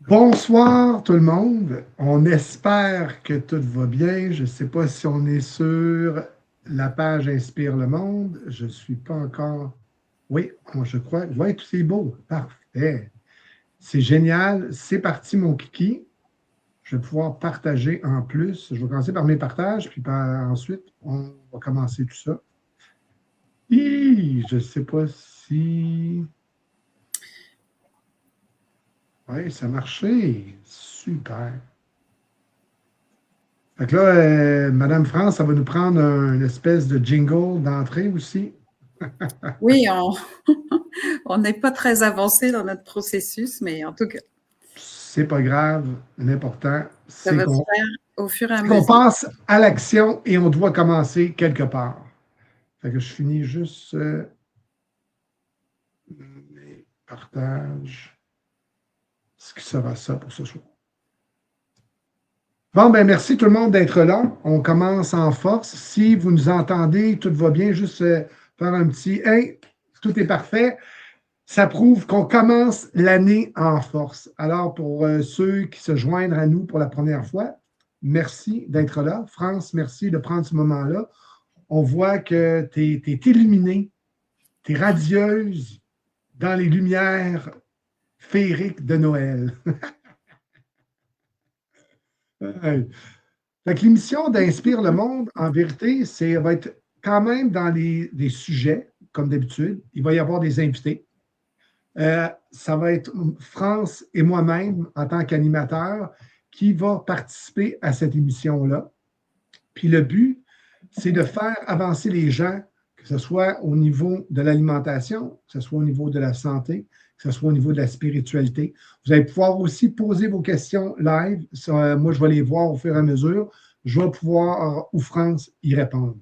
Bonsoir tout le monde. On espère que tout va bien. Je ne sais pas si on est sur la page Inspire le monde. Je ne suis pas encore. Oui, je crois. Oui, tout est beau. Parfait. C'est génial. C'est parti, mon kiki. Je vais pouvoir partager en plus. Je vais commencer par mes partages, puis ensuite, on va commencer tout ça. Je ne sais pas si. Oui, ça a marché. Super. Fait que là, Madame France, ça va nous prendre une espèce de jingle d'entrée aussi. Oui, on n'est pas très avancé dans notre processus, mais en tout cas, C'est pas grave. L'important, ça c'est va se qu'on faire au fur et à c'est qu'on mesure. passe à l'action et on doit commencer quelque part. Fait que je finis juste mes partages. Ce qui sera ça pour ce soir. Bon, ben merci tout le monde d'être là. On commence en force. Si vous nous entendez, tout va bien, juste faire un petit Hey, tout est parfait. Ça prouve qu'on commence l'année en force. Alors, pour ceux qui se joignent à nous pour la première fois, merci d'être là. France, merci de prendre ce moment-là. On voit que tu es illuminée, tu es radieuse dans les lumières féeriques de Noël. Fait que l'émission d'Inspire le monde, en vérité, va être quand même dans des sujets, comme d'habitude. Il va y avoir des invités. Ça va être France et moi-même, en tant qu'animateur, qui va participer à cette émission-là. Puis le but, c'est de faire avancer les gens, que ce soit au niveau de l'alimentation, que ce soit au niveau de la santé, que ce soit au niveau de la spiritualité. Vous allez pouvoir aussi poser vos questions live. Moi, je vais les voir au fur et à mesure. Je vais pouvoir, ou France, y répondre.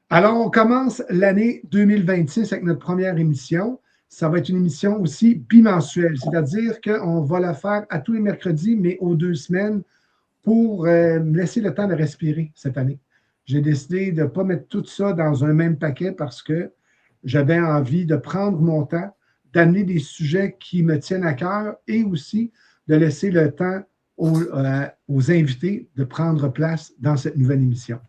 Alors, on commence l'année 2026 avec notre première émission. Ça va être une émission aussi bimensuelle, c'est-à-dire qu'on va la faire à tous les mercredis, mais aux 2 semaines pour me laisser le temps de respirer cette année. J'ai décidé de ne pas mettre tout ça dans un même paquet parce que j'avais envie de prendre mon temps, d'amener des sujets qui me tiennent à cœur et aussi de laisser le temps aux invités de prendre place dans cette nouvelle émission.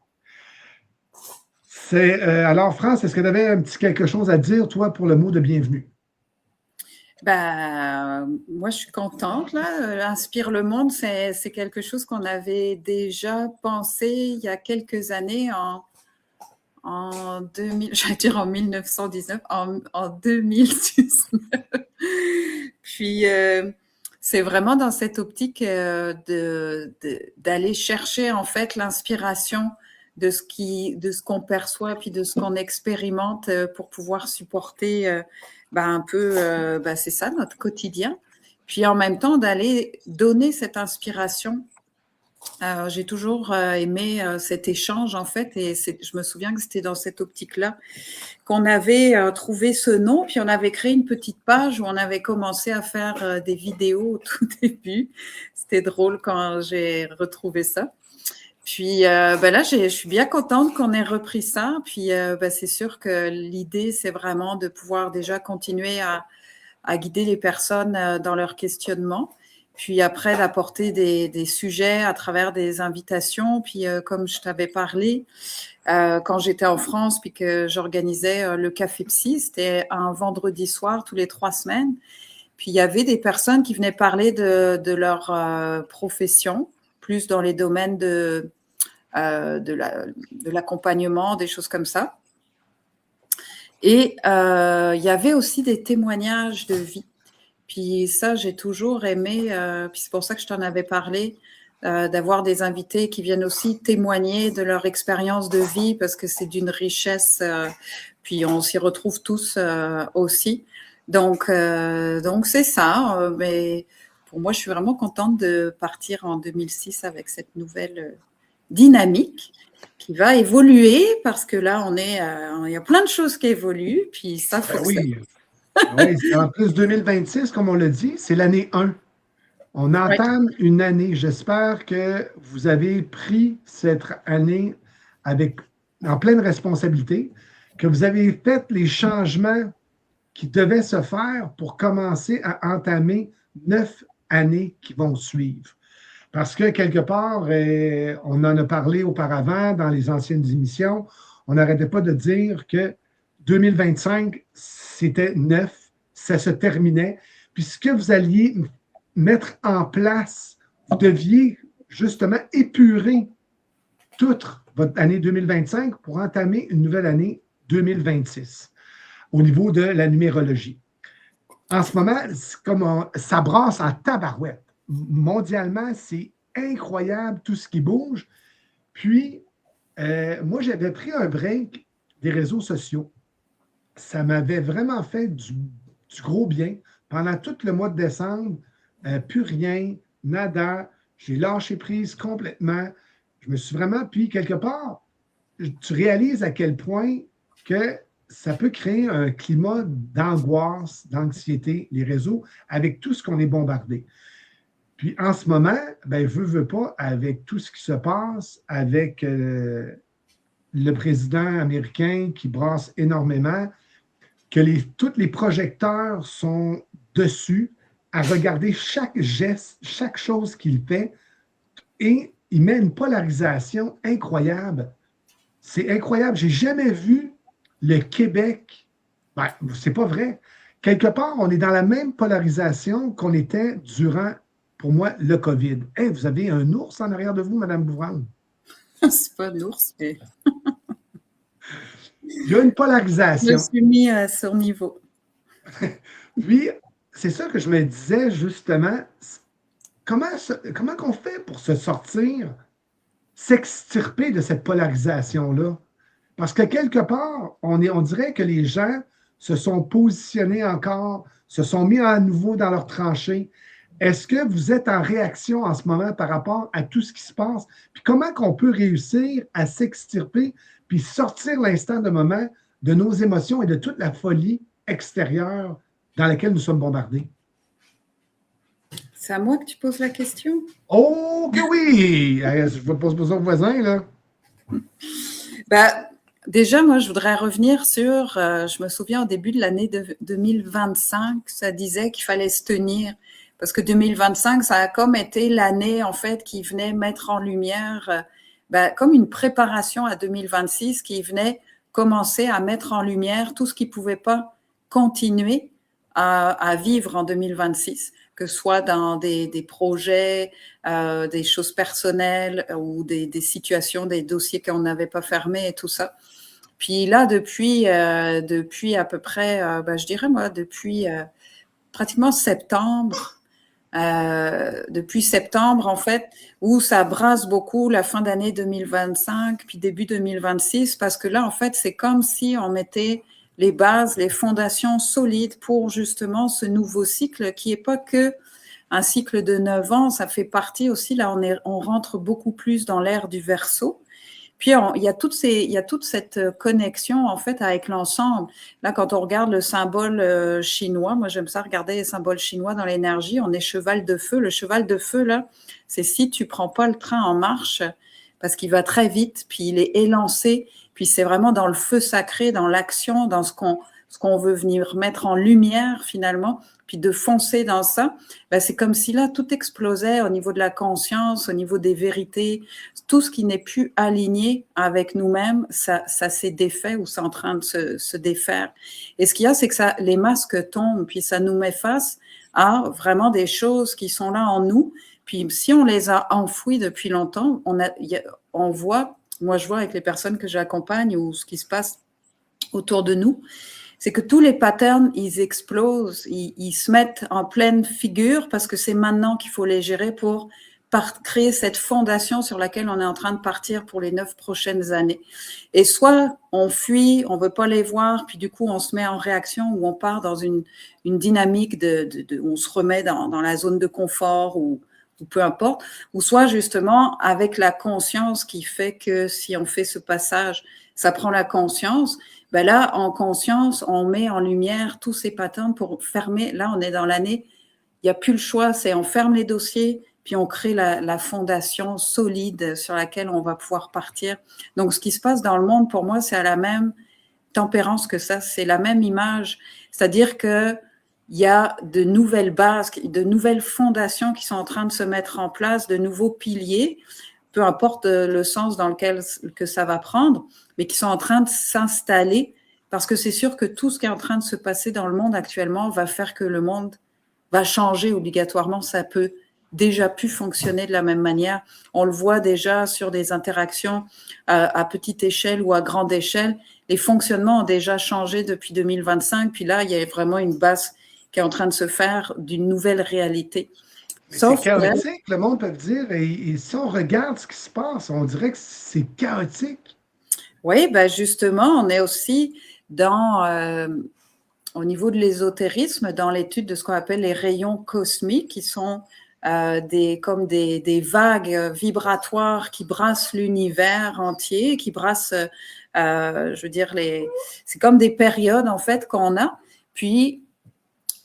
Alors, France, est-ce que tu avais un petit quelque chose à dire, toi, pour le mot de bienvenue? Moi, je suis contente. Là. Inspire le monde, c'est quelque chose qu'on avait déjà pensé il y a quelques années en 2000, j'allais dire en 1919, en 2019. Puis, c'est vraiment dans cette optique d'aller chercher en fait l'inspiration de ce qu'on perçoit puis de ce qu'on expérimente pour pouvoir supporter un peu, c'est ça, notre quotidien. Puis en même temps, d'aller donner cette inspiration. J'ai toujours aimé cet échange, en fait, et je me souviens que c'était dans cette optique-là qu'on avait trouvé ce nom, puis on avait créé une petite page où on avait commencé à faire des vidéos au tout début. C'était drôle quand j'ai retrouvé ça. Puis là, je suis bien contente qu'on ait repris ça. Puis c'est sûr que l'idée, c'est vraiment de pouvoir déjà continuer à guider les personnes dans leur questionnement. Puis après, d'apporter des sujets à travers des invitations. Puis comme je t'avais parlé, quand j'étais en France, puis que j'organisais le Café Psy, c'était un vendredi soir tous les 3 semaines. Puis il y avait des personnes qui venaient parler de leur profession, plus dans les domaines de l'accompagnement, des choses comme ça. Et il y avait aussi des témoignages de vie. Puis ça, j'ai toujours aimé, puis c'est pour ça que je t'en avais parlé, d'avoir des invités qui viennent aussi témoigner de leur expérience de vie, parce que c'est d'une richesse, puis on s'y retrouve tous aussi. Donc c'est ça, mais pour moi, je suis vraiment contente de partir en 2006 avec cette nouvelle dynamique qui va évoluer, parce que là, il y a plein de choses qui évoluent, puis ça, faut que ça... Oui, en plus 2026, comme on l'a dit, c'est l'année 1. On Ouais. entame une année. J'espère que vous avez pris cette année en pleine responsabilité, que vous avez fait les changements qui devaient se faire pour commencer à entamer 9 années qui vont suivre. Parce que quelque part, on en a parlé auparavant dans les anciennes émissions, on n'arrêtait pas de dire que 2025, c'était neuf, ça se terminait. Puis ce que vous alliez mettre en place, vous deviez justement épurer toute votre année 2025 pour entamer une nouvelle année 2026 au niveau de la numérologie. En ce moment, ça brasse en tabarouette. Mondialement, c'est incroyable tout ce qui bouge. Puis, moi, j'avais pris un break des réseaux sociaux. Ça m'avait vraiment fait du gros bien. Pendant tout le mois de décembre, plus rien, nada. J'ai lâché prise complètement. Je me suis vraiment, puis quelque part, tu réalises à quel point que ça peut créer un climat d'angoisse, d'anxiété, les réseaux, avec tout ce qu'on est bombardé. Puis en ce moment, ben, veux pas, avec tout ce qui se passe, avec le président américain qui brasse énormément, que tous les projecteurs sont dessus à regarder chaque geste, chaque chose qu'il fait, et il met une polarisation incroyable. C'est incroyable. J'ai jamais vu le Québec. Ben, c'est pas vrai. Quelque part, on est dans la même polarisation qu'on était durant, pour moi, le COVID. Hey, vous avez un ours en arrière de vous, Mme Bouvard? C'est pas un ours, mais... Il y a une polarisation. Je me suis mis à son niveau. Puis, c'est ça que je me disais, justement. Comment qu'on fait pour se sortir, s'extirper de cette polarisation-là? Parce que quelque part, on dirait que les gens se sont positionnés encore, se sont mis à nouveau dans leur tranchée. Est-ce que vous êtes en réaction en ce moment par rapport à tout ce qui se passe? Puis comment qu'on peut réussir à s'extirper puis sortir l'instant de moment de nos émotions et de toute la folie extérieure dans laquelle nous sommes bombardés? C'est à moi que tu poses la question? Oh, que oui! Je vais poser aux voisins, là. Ben, déjà, moi, je voudrais revenir sur, je me souviens au début de l'année 2025, ça disait qu'il fallait se tenir. Parce que 2025, ça a comme été l'année, en fait, qui venait mettre en lumière, comme une préparation à 2026, qui venait commencer à mettre en lumière tout ce qui ne pouvait pas continuer à vivre en 2026, que ce soit dans des projets, des choses personnelles ou des situations, des dossiers qu'on n'avait pas fermés et tout ça. Puis là, depuis à peu près, je dirais moi, depuis pratiquement septembre, depuis septembre, en fait, où ça brasse beaucoup la fin d'année 2025, puis début 2026, parce que là, en fait, c'est comme si on mettait les bases, les fondations solides pour justement ce nouveau cycle qui n'est pas que un cycle de 9 ans, ça fait partie aussi, là, on rentre beaucoup plus dans l'ère du Verseau. Puis, il y a toute cette connexion, en fait, avec l'ensemble. Là, quand on regarde le symbole chinois, moi, j'aime ça regarder les symboles chinois dans l'énergie, on est cheval de feu. Le cheval de feu, là, c'est si tu prends pas le train en marche, parce qu'il va très vite, puis il est élancé, puis c'est vraiment dans le feu sacré, dans l'action, dans ce qu'on veut venir mettre en lumière, finalement, puis de foncer dans ça, c'est comme si là, tout explosait au niveau de la conscience, au niveau des vérités, tout ce qui n'est plus aligné avec nous-mêmes, ça s'est défait ou c'est en train de se défaire. Et ce qu'il y a, c'est que les masques tombent, puis ça nous met face à vraiment des choses qui sont là en nous. Puis si on les a enfouis depuis longtemps, on voit, moi je vois avec les personnes que j'accompagne ou ce qui se passe autour de nous, c'est que tous les patterns, ils explosent, ils se mettent en pleine figure parce que c'est maintenant qu'il faut les gérer pour créer cette fondation sur laquelle on est en train de partir pour les 9 prochaines années. Et soit on fuit, on veut pas les voir, puis du coup on se met en réaction ou on part dans une dynamique où on se remet dans la zone de confort ou peu importe, ou soit justement avec la conscience qui fait que si on fait ce passage, ça prend la conscience, là, en conscience, on met en lumière tous ces patterns pour fermer. Là, on est dans l'année, il n'y a plus le choix, c'est on ferme les dossiers, puis on crée la fondation solide sur laquelle on va pouvoir partir. Donc, ce qui se passe dans le monde, pour moi, c'est à la même tempérance que ça, c'est la même image. C'est-à-dire que il y a de nouvelles bases, de nouvelles fondations qui sont en train de se mettre en place, de nouveaux piliers, peu importe le sens dans lequel que ça va prendre, mais qui sont en train de s'installer, parce que c'est sûr que tout ce qui est en train de se passer dans le monde actuellement va faire que le monde va changer obligatoirement. Ça peut déjà plus fonctionner de la même manière. On le voit déjà sur des interactions à petite échelle ou à grande échelle. Les fonctionnements ont déjà changé depuis 2025, puis là, il y a vraiment une base qui est en train de se faire d'une nouvelle réalité. C'est chaotique, le monde peut dire, et si on regarde ce qui se passe, on dirait que c'est chaotique. Oui, ben justement, on est aussi au niveau de l'ésotérisme, dans l'étude de ce qu'on appelle les rayons cosmiques, qui sont comme des vagues vibratoires qui brassent l'univers entier, qui brassent, je veux dire, c'est comme des périodes en fait qu'on a. Puis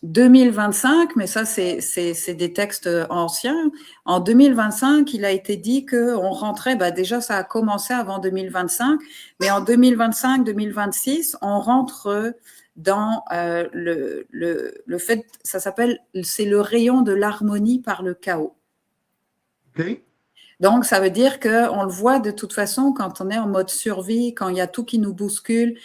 2025, mais ça c'est des textes anciens. En 2025, il a été dit qu'on rentrait, déjà ça a commencé avant 2025, mais en 2025-2026, on rentre dans le fait, ça s'appelle, c'est le rayon de l'harmonie par le chaos. Okay. Donc, ça veut dire qu'on le voit de toute façon quand on est en mode survie, quand il y a tout qui nous bouscule,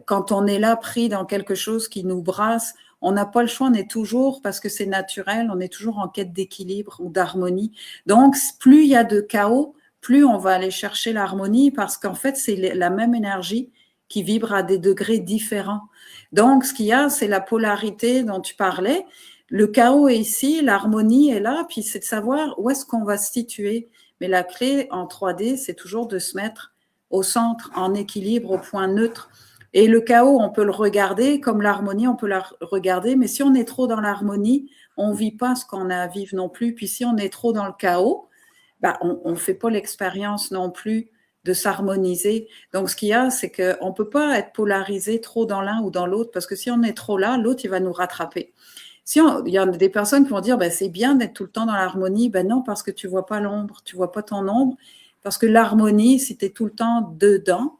quand on est là pris dans quelque chose qui nous brasse, on n'a pas le choix, on est toujours, parce que c'est naturel, on est toujours en quête d'équilibre ou d'harmonie. Donc, plus il y a de chaos, plus on va aller chercher l'harmonie, parce qu'en fait, c'est la même énergie qui vibre à des degrés différents. Donc, ce qu'il y a, c'est la polarité dont tu parlais. Le chaos est ici, l'harmonie est là, puis c'est de savoir où est-ce qu'on va se situer. Mais la clé en 3D, c'est toujours de se mettre au centre, en équilibre, au point neutre. Et le chaos, on peut le regarder, comme l'harmonie, on peut la regarder, mais si on est trop dans l'harmonie, on ne vit pas ce qu'on a à vivre non plus. Puis si on est trop dans le chaos, on ne fait pas l'expérience non plus de s'harmoniser. Donc, ce qu'il y a, c'est qu'on ne peut pas être polarisé trop dans l'un ou dans l'autre, parce que si on est trop là, l'autre, il va nous rattraper. Il y a des personnes qui vont dire c'est bien d'être tout le temps dans l'harmonie. Non, parce que tu ne vois pas l'ombre, tu ne vois pas ton ombre. Parce que l'harmonie, si tu es tout le temps dedans,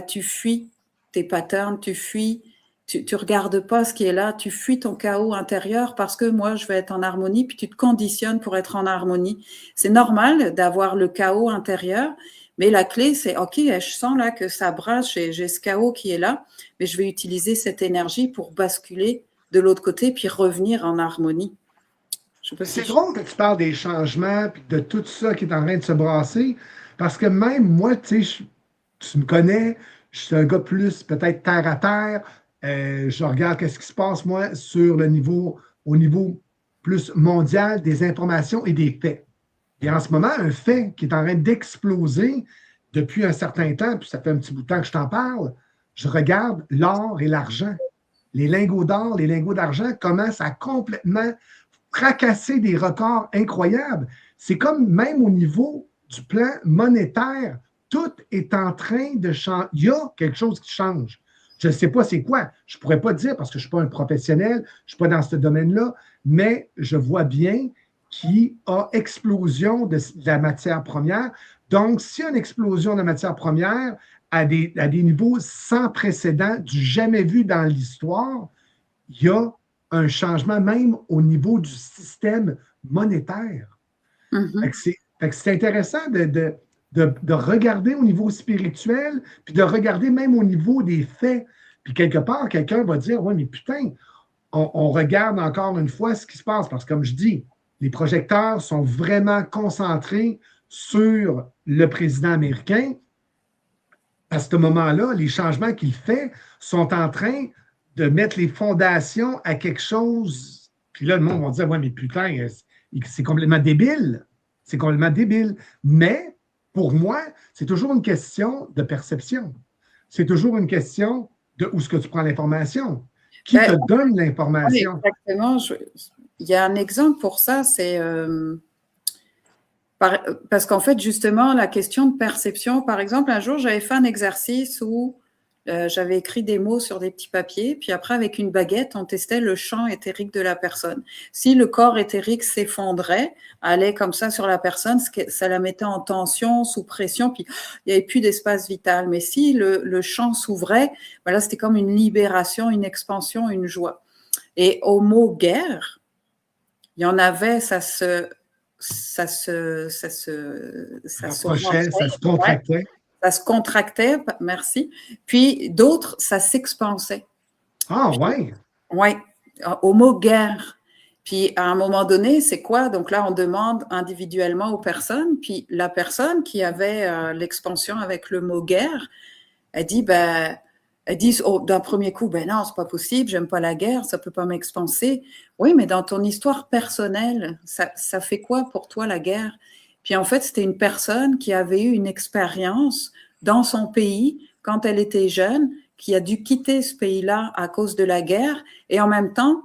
tu fuis tes patterns, tu fuis, tu ne regardes pas ce qui est là, tu fuis ton chaos intérieur parce que moi, je vais être en harmonie, puis tu te conditionnes pour être en harmonie. C'est normal d'avoir le chaos intérieur, mais la clé, c'est OK, je sens là que ça brasse, j'ai ce chaos qui est là, mais je vais utiliser cette énergie pour basculer de l'autre côté, puis revenir en harmonie. C'est drôle que tu parles des changements et de tout ça qui est en train de se brasser, parce que même moi, tu me connais, je suis un gars plus peut-être terre à terre, je regarde ce qui se passe, moi, au niveau plus mondial des informations et des faits. Et en ce moment, un fait qui est en train d'exploser depuis un certain temps, puis ça fait un petit bout de temps que je t'en parle, je regarde l'or et l'argent. Les lingots d'or, les lingots d'argent commencent à complètement fracasser des records incroyables. C'est comme même au niveau du plan monétaire, tout est en train de changer. Il y a quelque chose qui change. Je ne sais pas c'est quoi. Je ne pourrais pas dire parce que je ne suis pas un professionnel, je ne suis pas dans ce domaine-là, mais je vois bien qu'il y a explosion de la matière première. Donc, s'il y a une explosion de la matière première à des niveaux sans précédent, du jamais vu dans l'histoire, il y a un changement même au niveau du système monétaire. Mm-hmm. C'est intéressant de regarder au niveau spirituel, puis de regarder même au niveau des faits. Puis quelque part, quelqu'un va dire, ouais, mais putain, on regarde encore une fois ce qui se passe, parce que comme je dis, les projecteurs sont vraiment concentrés sur le président américain. À ce moment-là, les changements qu'il fait sont en train de mettre les fondations à quelque chose. Puis là, le monde va dire, ouais, mais putain, c'est complètement débile. C'est complètement débile. Mais pour moi, c'est toujours une question de perception. C'est toujours une question de où est-ce que tu prends l'information. Qui te donne l'information? Exactement. Il y a un exemple pour ça, c'est parce qu'en fait, justement, la question de perception, par exemple, un jour, j'avais fait un exercice où j'avais écrit des mots sur des petits papiers, puis après, avec une baguette, on testait le champ éthérique de la personne. Si le corps éthérique s'effondrait, allait comme ça sur la personne, ça la mettait en tension, sous pression, puis il n'y avait plus d'espace vital. Mais si le champ s'ouvrait, là, c'était comme une libération, une expansion, une joie. Et au mot guerre, il y en avait, ça se Rapprochait, ça se ouais, contractait. ça se contractait, merci. Puis d'autres, ça s'expansait. Ah, ouais. Oui, au mot guerre. Puis à un moment donné, c'est quoi? Donc là, on demande individuellement aux personnes. Puis la personne qui avait l'expansion avec le mot guerre, elle dit, d'un premier coup, ben non, c'est pas possible, j'aime pas la guerre, ça peut pas m'expanser. Oui, mais dans ton histoire personnelle, ça fait quoi pour toi la guerre? Puis en fait, c'était une personne qui avait eu une expérience dans son pays quand elle était jeune, qui a dû quitter ce pays-là à cause de la guerre, et en même temps,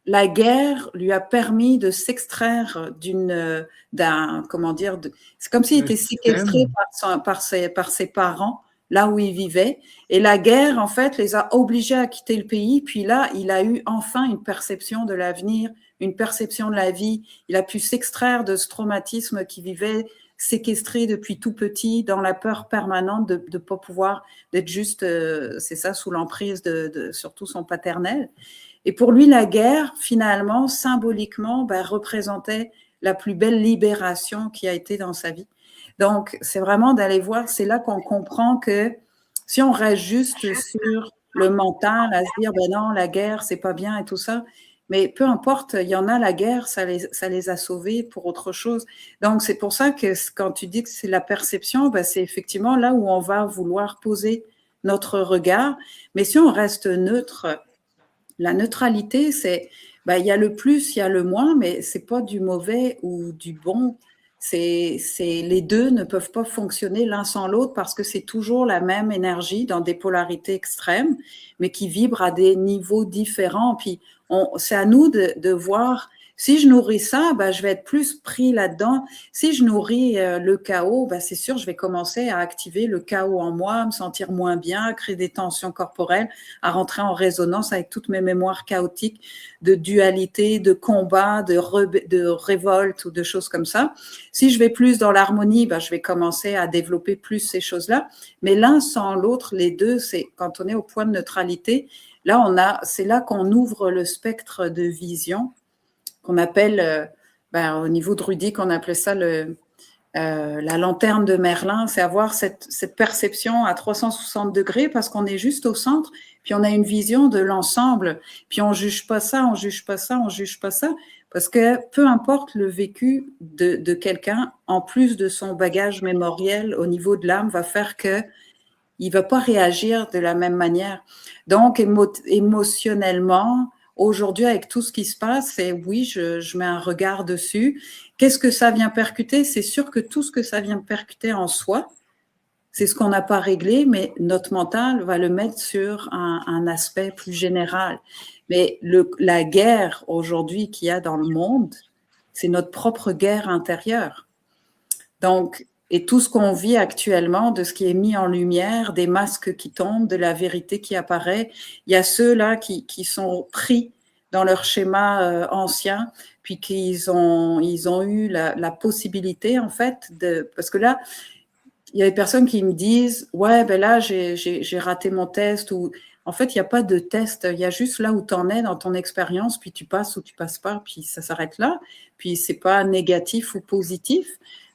la guerre lui a permis de s'extraire comment dire, c'est comme s'il Le était séquestré système. par ses parents, là où il vivait. Et la guerre, en fait, les a obligés à quitter le pays. Puis là, il a eu enfin une perception de l'avenir, une perception de la vie. Il a pu s'extraire de ce traumatisme qu'il vivait séquestré depuis tout petit, dans la peur permanente de ne pas pouvoir, d'être juste, c'est ça, sous l'emprise de surtout son paternel. Et pour lui, la guerre, finalement, symboliquement, représentait la plus belle libération qui a été dans sa vie. Donc, c'est vraiment d'aller voir, c'est là qu'on comprend que si on reste juste sur le mental, à se dire, ben non, la guerre, c'est pas bien et tout ça, mais peu importe, il y en a la guerre, ça les a sauvés pour autre chose. Donc, c'est pour ça que quand tu dis que c'est la perception, c'est effectivement là où on va vouloir poser notre regard. Mais si on reste neutre, la neutralité, c'est, il y a le plus, il y a le moins, mais c'est pas du mauvais ou du bon. Les deux ne peuvent pas fonctionner l'un sans l'autre parce que c'est toujours la même énergie dans des polarités extrêmes, mais qui vibrent à des niveaux différents. Puis c'est à nous de voir. Si je nourris ça, je vais être plus pris là-dedans. Si je nourris le chaos, c'est sûr, je vais commencer à activer le chaos en moi, à me sentir moins bien, à créer des tensions corporelles, à rentrer en résonance avec toutes mes mémoires chaotiques de dualité, de combat, de révolte ou de choses comme ça. Si je vais plus dans l'harmonie, je vais commencer à développer plus ces choses-là. Mais l'un sans l'autre, les deux, c'est quand on est au point de neutralité, là, c'est là qu'on ouvre le spectre de vision qu'on appelle, au niveau druidique, on appelait ça la lanterne de Merlin, c'est avoir cette perception à 360 degrés parce qu'on est juste au centre, puis on a une vision de l'ensemble, puis on juge pas ça, on juge pas ça, on juge pas ça, parce que peu importe le vécu de quelqu'un, en plus de son bagage mémoriel au niveau de l'âme, va faire que il va pas réagir de la même manière. Donc, émotionnellement, aujourd'hui, avec tout ce qui se passe, c'est oui, je mets un regard dessus. Qu'est-ce que ça vient percuter? C'est sûr que tout ce que ça vient percuter en soi, c'est ce qu'on n'a pas réglé, mais notre mental va le mettre sur un aspect plus général. Mais la guerre aujourd'hui qu'il y a dans le monde, c'est notre propre guerre intérieure. Donc, et tout ce qu'on vit actuellement, de ce qui est mis en lumière, des masques qui tombent, de la vérité qui apparaît, il y a ceux-là qui sont pris dans leur schéma ancien, puis qu'ils ont eu la possibilité, en fait, parce que là, il y a des personnes qui me disent « Ouais, là, j'ai raté mon test » ou en fait, il n'y a pas de test, il y a juste là où tu en es dans ton expérience, puis tu passes ou tu passes pas, puis ça s'arrête là. Puis c'est pas négatif ou positif,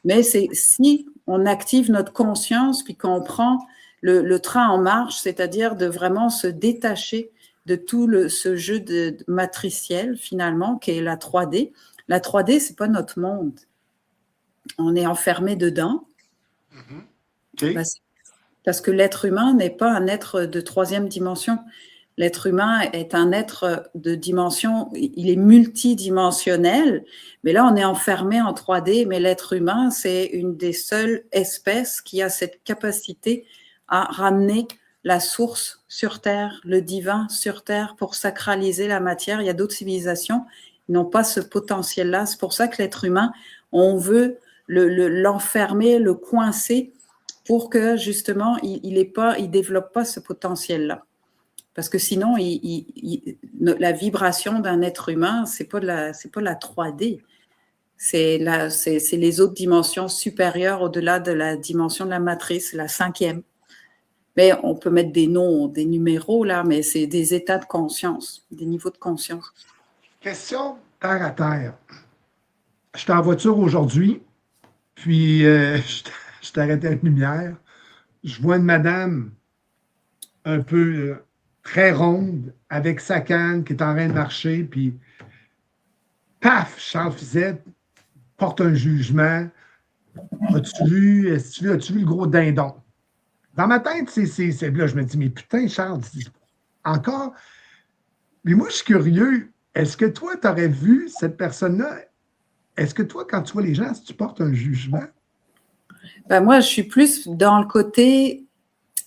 mais c'est si on active notre conscience, puis qu'on prend le train en marche, c'est-à-dire de vraiment se détacher de tout ce jeu matriciel, finalement, qui est la 3D. La 3D, c'est pas notre monde. On est enfermé dedans. Okay. Parce que l'être humain n'est pas un être de troisième dimension. L'être humain est un être de dimension, il est multidimensionnel, mais là, on est enfermé en 3D, mais l'être humain, c'est une des seules espèces qui a cette capacité à ramener la source sur Terre, le divin sur Terre pour sacraliser la matière. Il y a d'autres civilisations qui n'ont pas ce potentiel-là. C'est pour ça que l'être humain, on veut l'enfermer, le coincer pour que justement, il développe pas ce potentiel-là. Parce que sinon, la vibration d'un être humain, c'est pas la 3D. C'est les autres dimensions supérieures au-delà de la dimension de la matrice, la 5e. Mais on peut mettre des noms, des numéros, là, mais c'est des états de conscience, des niveaux de conscience. Question terre à terre. J'étais en voiture aujourd'hui, puis je t'arrêtais à la lumière. Je vois une madame un peu très ronde, avec sa canne, qui est en train de marcher, puis paf, Charles Fizette porte un jugement. As-tu vu le gros dindon? Dans ma tête, là, je me dis, mais putain, Charles, encore. Mais moi, je suis curieux. Est-ce que toi, tu aurais vu cette personne-là? Est-ce que toi, quand tu vois les gens, si tu portes un jugement? Ben moi, je suis plus dans le côté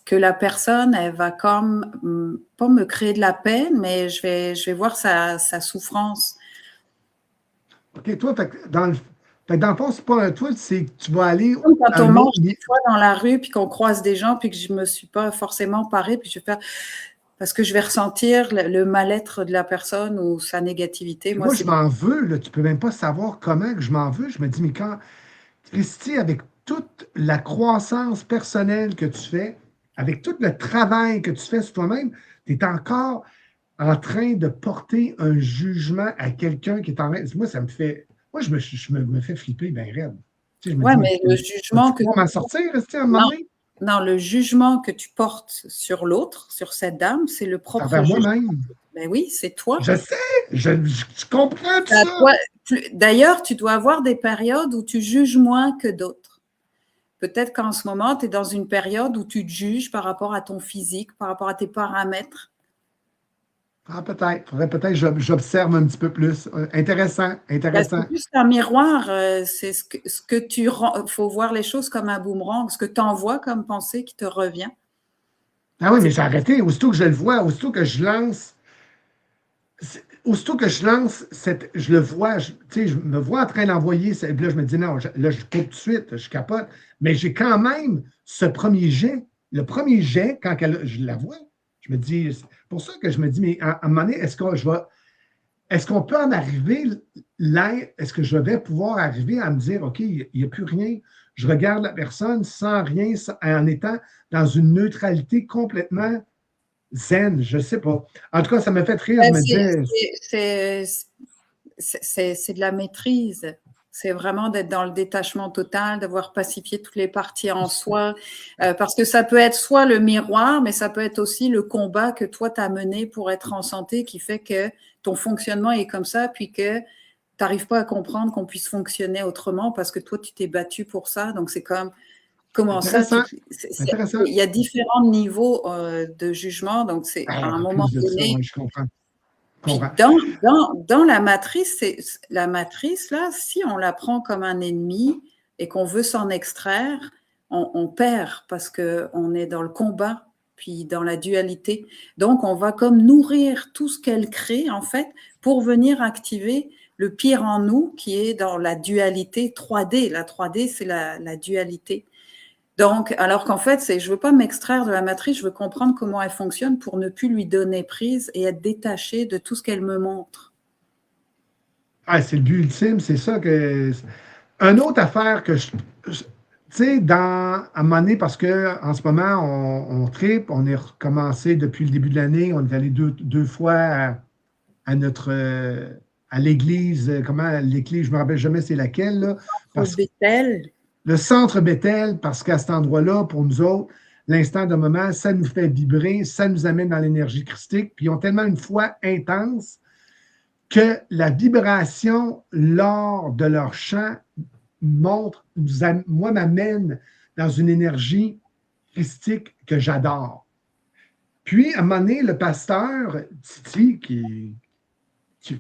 que la personne, elle va comme, pas me créer de la peine, mais je vais voir sa souffrance. OK, toi, dans le fond, c'est pas un toi, c'est que tu vas aller Comme quand à on un autre mange niveau. des fois dans la rue, puis qu'on croise des gens, puis que je ne me suis pas forcément parée, puis je vais faire parce que je vais ressentir le mal-être de la personne ou sa négativité. Moi, je m'en veux, là, tu peux même pas savoir comment que je m'en veux. Je me dis, mais quand, Christy, avec toute la croissance personnelle que tu fais, avec tout le travail que tu fais sur toi-même, tu es encore en train de porter un jugement à quelqu'un qui est en train. Moi, ça me fait. Moi, me fais flipper bien raide. Tu sais, je me Ouais, dis, mais le jugement tu que pourras m'en sortir, Christy, à un moment non, donné? non, le jugement que tu portes sur l'autre, sur cette dame, c'est le propre Envers jugement. moi-même. Ben oui, c'est toi. Je sais, je comprends tout C'est à ça. toi. D'ailleurs, tu dois avoir des périodes où tu juges moins que d'autres. Peut-être qu'en ce moment, tu es dans une période où tu te juges par rapport à ton physique, par rapport à tes paramètres. Ah, peut-être. Faudrait peut-être que j'observe un petit peu plus. Intéressant, Ben, intéressant. c'est juste un miroir. C'est ce que tu rends. Il faut voir les choses comme un boomerang, ce que tu envoies comme pensée qui te revient. Ah oui, mais j'ai arrêté. Aussitôt que je le vois, aussitôt que je lance, je le vois, je me vois en train d'envoyer, là, je me dis non, là, je coupe tout de suite, je capote. Mais j'ai quand même ce premier jet. Le premier jet, quand je la vois, je me dis, c'est pour ça que je me dis, mais à un moment donné, est-ce qu'on peut en arriver là? Est-ce que je vais pouvoir arriver à me dire, OK, il n'y a plus rien, je regarde la personne sans rien, en étant dans une neutralité complètement zen, je ne sais pas. En tout cas, ça m'a fait rire, je Ben, me disais. c'est de la maîtrise. C'est vraiment d'être dans le détachement total, d'avoir pacifié toutes les parties en soi. Parce que ça peut être soit le miroir, mais ça peut être aussi le combat que toi, tu as mené pour être en santé qui fait que ton fonctionnement est comme ça, puis que tu n'arrives pas à comprendre qu'on puisse fonctionner autrement parce que toi, tu t'es battu pour ça. Donc, c'est comme, comment ça, Intéressant, intéressant. il y a différents niveaux de jugement. Donc, c'est à un En moment plus de ça, donné, ouais, je comprends. Je puis comprends. dans la matrice, la matrice, là, si on la prend comme un ennemi et qu'on veut s'en extraire, on perd parce qu'on est dans le combat, puis dans la dualité. Donc, on va comme nourrir tout ce qu'elle crée, en fait, pour venir activer le pire en nous, qui est dans la dualité 3D. La 3D, c'est la dualité. Donc, alors qu'en fait, je ne veux pas m'extraire de la matrice, je veux comprendre comment elle fonctionne pour ne plus lui donner prise et être détachée de tout ce qu'elle me montre. Ah, c'est le but ultime, c'est ça que. Une autre affaire que tu sais, à un moment donné, parce qu'en ce moment, on tripe, on est recommencé depuis le début de l'année, on est allé deux fois à notre. À l'église, comment l'église, je ne me rappelle jamais c'est laquelle, là, parce que Bethel, le centre Bethel, parce qu'à cet endroit-là, pour nous autres, l'instant de moment, ça nous fait vibrer, ça nous amène dans l'énergie christique, puis ils ont tellement une foi intense que la vibration lors de leur chant moi, m'amène dans une énergie christique que j'adore. Puis, à un moment donné, le pasteur Titi, qui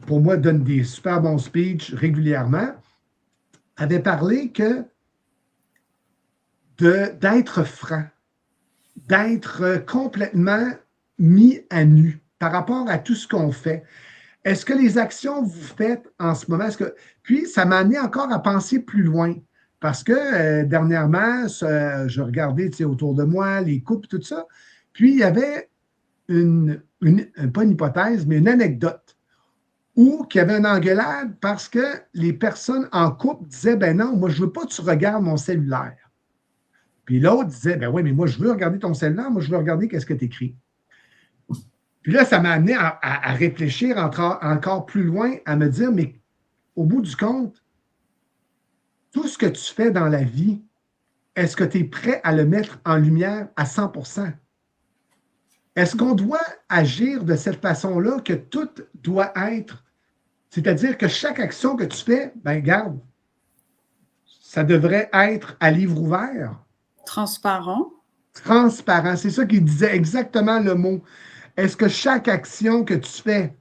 pour moi donne des super bons speeches régulièrement, avait parlé que d'être franc, d'être complètement mis à nu par rapport à tout ce qu'on fait. Est-ce que les actions que vous faites en ce moment, puis ça m'a amené encore à penser plus loin. Parce que dernièrement, je regardais autour de moi, les couples, tout ça. Puis il y avait pas une hypothèse, mais une anecdote où il y avait une engueulade parce que les personnes en couple disaient ben non, moi je ne veux pas que tu regardes mon cellulaire. Puis l'autre disait, ben oui, mais moi, je veux regarder ton cellulaire, moi, je veux regarder qu'est-ce que tu écris. Puis là, ça m'a amené à réfléchir encore plus loin, à me dire, mais au bout du compte, tout ce que tu fais dans la vie, est-ce que tu es prêt à le mettre en lumière à 100%? Est-ce qu'on doit agir de cette façon-là, que tout doit être, c'est-à-dire que chaque action que tu fais, ben garde, ça devrait être à livre ouvert. Transparent. Transparent, c'est ça qu'il disait exactement le mot. Est-ce que chaque action que tu fais,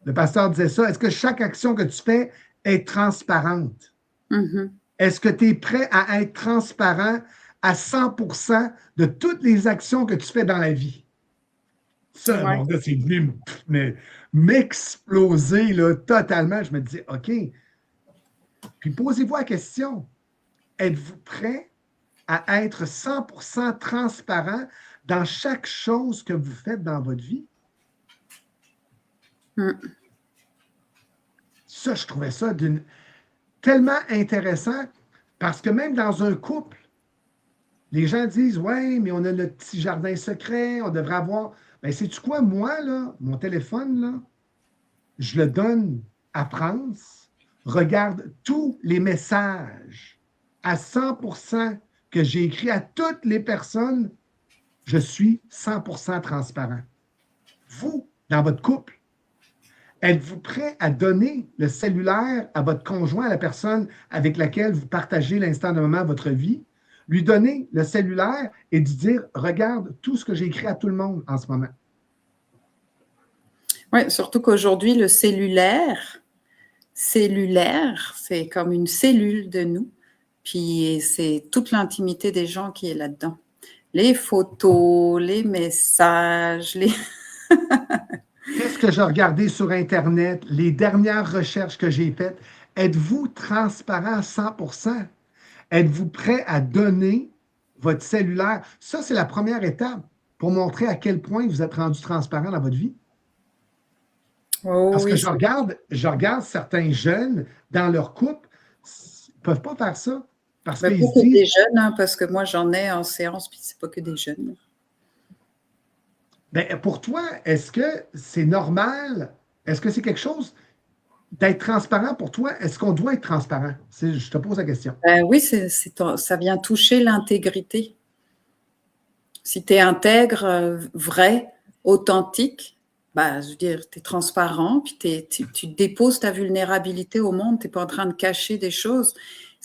le pasteur disait ça, est-ce que chaque action que tu fais est transparente? Mm-hmm. Est-ce que tu es prêt à être transparent à 100% de toutes les actions que tu fais dans la vie? Ça, Ouais. mon gars, c'est venu m'exploser là, totalement. Je me dis, OK. Puis posez-vous la question, êtes-vous prêt à être 100% transparent dans chaque chose que vous faites dans votre vie? Mm. Ça, je trouvais ça tellement intéressant parce que même dans un couple, les gens disent, ouais, mais on a notre petit jardin secret, on devrait avoir. Ben, sais-tu quoi, moi, là, mon téléphone, là, je le donne à France, regarde tous les messages à 100% que j'ai écrits à toutes les personnes, je suis 100% transparent. Vous, dans votre couple, êtes-vous prêt à donner le cellulaire à votre conjoint, à la personne avec laquelle vous partagez l'instant de moment de votre vie, lui donner le cellulaire et lui dire, regarde tout ce que j'ai écrit à tout le monde en ce moment. Oui, surtout qu'aujourd'hui, le cellulaire, c'est comme une cellule de nous. Puis c'est toute l'intimité des gens qui est là-dedans. Les photos, les messages, les... Qu'est-ce que j'ai regardé sur Internet, les dernières recherches que j'ai faites? Êtes-vous transparent à 100%? Êtes-vous prêt à donner votre cellulaire? Ça, c'est la première étape pour montrer à quel point vous êtes rendu transparent dans votre vie. Oh, Parce que oui, je regarde certains jeunes dans leur couple, ils ne peuvent pas faire ça. Parce ben, qu'ils pas se que disent, des jeunes, hein, parce que moi j'en ai en séance, puis c'est pas que des jeunes. ben, pour toi, est-ce que c'est normal? Est-ce que c'est quelque chose d'être transparent pour toi? Est-ce qu'on doit être transparent? Je te pose la question. Ben, oui, ça vient toucher l'intégrité. Si tu es intègre, vrai, authentique, bah, je veux dire, tu es transparent, puis tu déposes ta vulnérabilité au monde, tu n'es pas en train de cacher des choses.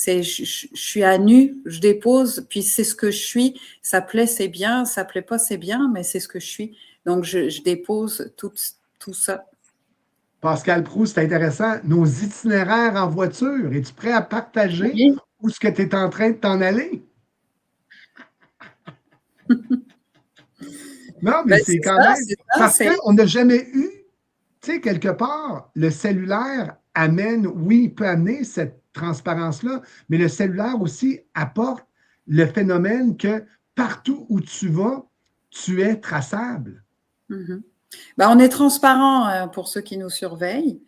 Je suis à nu, je dépose, puis c'est ce que je suis. Ça plaît, c'est bien, ça plaît pas, c'est bien, mais c'est ce que je suis. Donc, je dépose tout ça. Pascal Proust, c'est intéressant. Nos itinéraires en voiture, es-tu prêt à partager Oui. où est-ce que tu es en train de t'en aller? Non, mais Ben, c'est quand ça, même. c'est ça, Parce qu'on n'a jamais eu, tu sais, quelque part, le cellulaire amène, oui, il peut amener cette transparence-là, mais le cellulaire aussi apporte le phénomène que partout où tu vas, tu es traçable. Mhm. Ben, on est transparent pour ceux qui nous surveillent,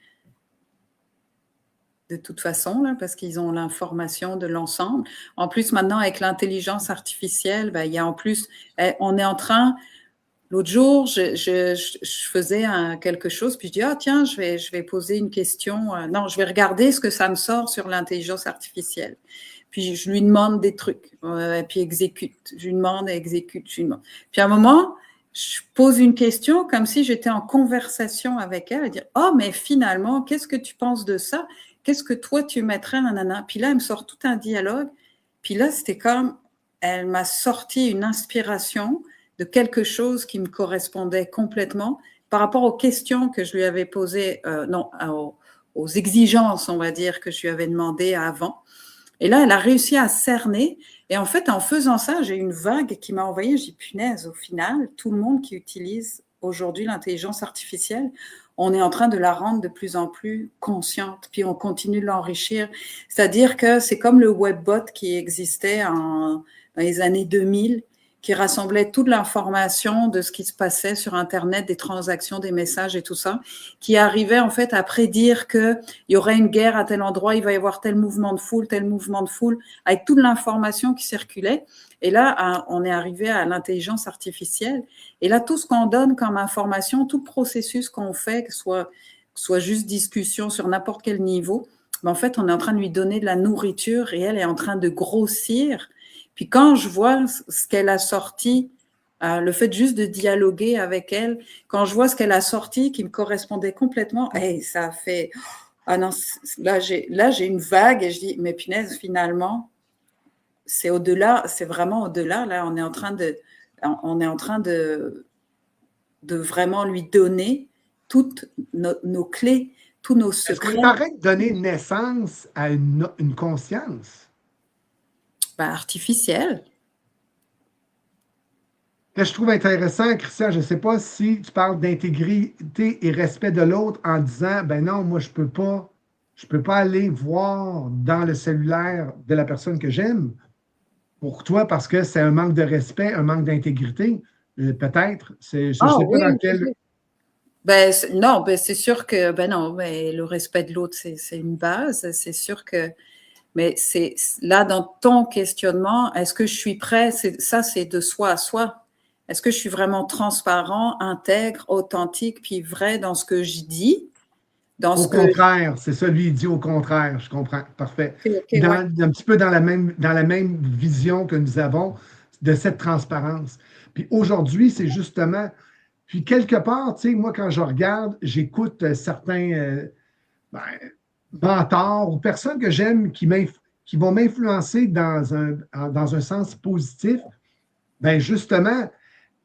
de toute façon, là, parce qu'ils ont l'information de l'ensemble. En plus, maintenant, avec l'intelligence artificielle, ben, il y a en plus, on est en train, l'autre jour, je faisais quelque chose, puis je dis, ah tiens, je vais poser une question, non, je vais regarder ce que ça me sort sur l'intelligence artificielle. Puis je lui demande des trucs, et puis exécute. Je lui demande, exécute, je lui demande. Puis à un moment, je pose une question comme si j'étais en conversation avec elle, et dire, oh, mais finalement, qu'est-ce que tu penses de ça? Qu'est-ce que toi, tu mettrais, nanana? Puis là, elle me sort tout un dialogue. Puis là, c'était comme, elle m'a sorti une inspiration de quelque chose qui me correspondait complètement par rapport aux questions que je lui avais posées, aux exigences, on va dire, que je lui avais demandées avant. Et là, elle a réussi à cerner. Et en fait, en faisant ça, j'ai une vague qui m'a envoyé. J'ai dit, punaise, au final, tout le monde qui utilise aujourd'hui l'intelligence artificielle, on est en train de la rendre de plus en plus consciente, puis on continue de l'enrichir. C'est-à-dire que c'est comme le webbot qui existait dans les années 2000. qui rassemblait toute l'information de ce qui se passait sur Internet, des transactions, des messages et tout ça, qui arrivait en fait à prédire qu'il y aurait une guerre à tel endroit, il va y avoir tel mouvement de foule, avec toute l'information qui circulait. Et là, on est arrivé à l'intelligence artificielle. Et là, tout ce qu'on donne comme information, tout le processus qu'on fait, que ce soit juste discussion sur n'importe quel niveau, mais en fait, on est en train de lui donner de la nourriture et elle est en train de grossir. Puis quand je vois ce qu'elle a sorti, le fait juste de dialoguer avec elle, quand je vois ce qu'elle a sorti qui me correspondait complètement, hey, ça a fait... Ah non, là j'ai une vague et je dis, mais punaise, finalement, c'est au-delà, c'est vraiment au-delà. Là, on est en train de vraiment lui donner toutes nos clés, tous nos secrets. Est-ce qu'on est en train de donner naissance à une conscience? Artificielle. Ce que je trouve intéressant, Christian, je ne sais pas si tu parles d'intégrité et respect de l'autre en disant, ben non, moi, je peux pas aller voir dans le cellulaire de la personne que j'aime pour toi parce que c'est un manque de respect, un manque d'intégrité. Peut-être. Je ne sais pas dans quel... Non, c'est sûr que non, mais le respect de l'autre, c'est une base. C'est sûr que... Mais c'est là, dans ton questionnement, est-ce que je suis prêt? Ça, c'est de soi à soi. Est-ce que je suis vraiment transparent, intègre, authentique, puis vrai dans ce que je dis? Au contraire, c'est ça, lui, il dit au contraire, je comprends, parfait. Okay, un petit peu dans la même vision que nous avons de cette transparence. Puis aujourd'hui, c'est justement, puis quelque part, tu sais, moi, quand je regarde, j'écoute certains mentors ou personnes que j'aime qui vont m'influencer dans un sens positif, bien justement,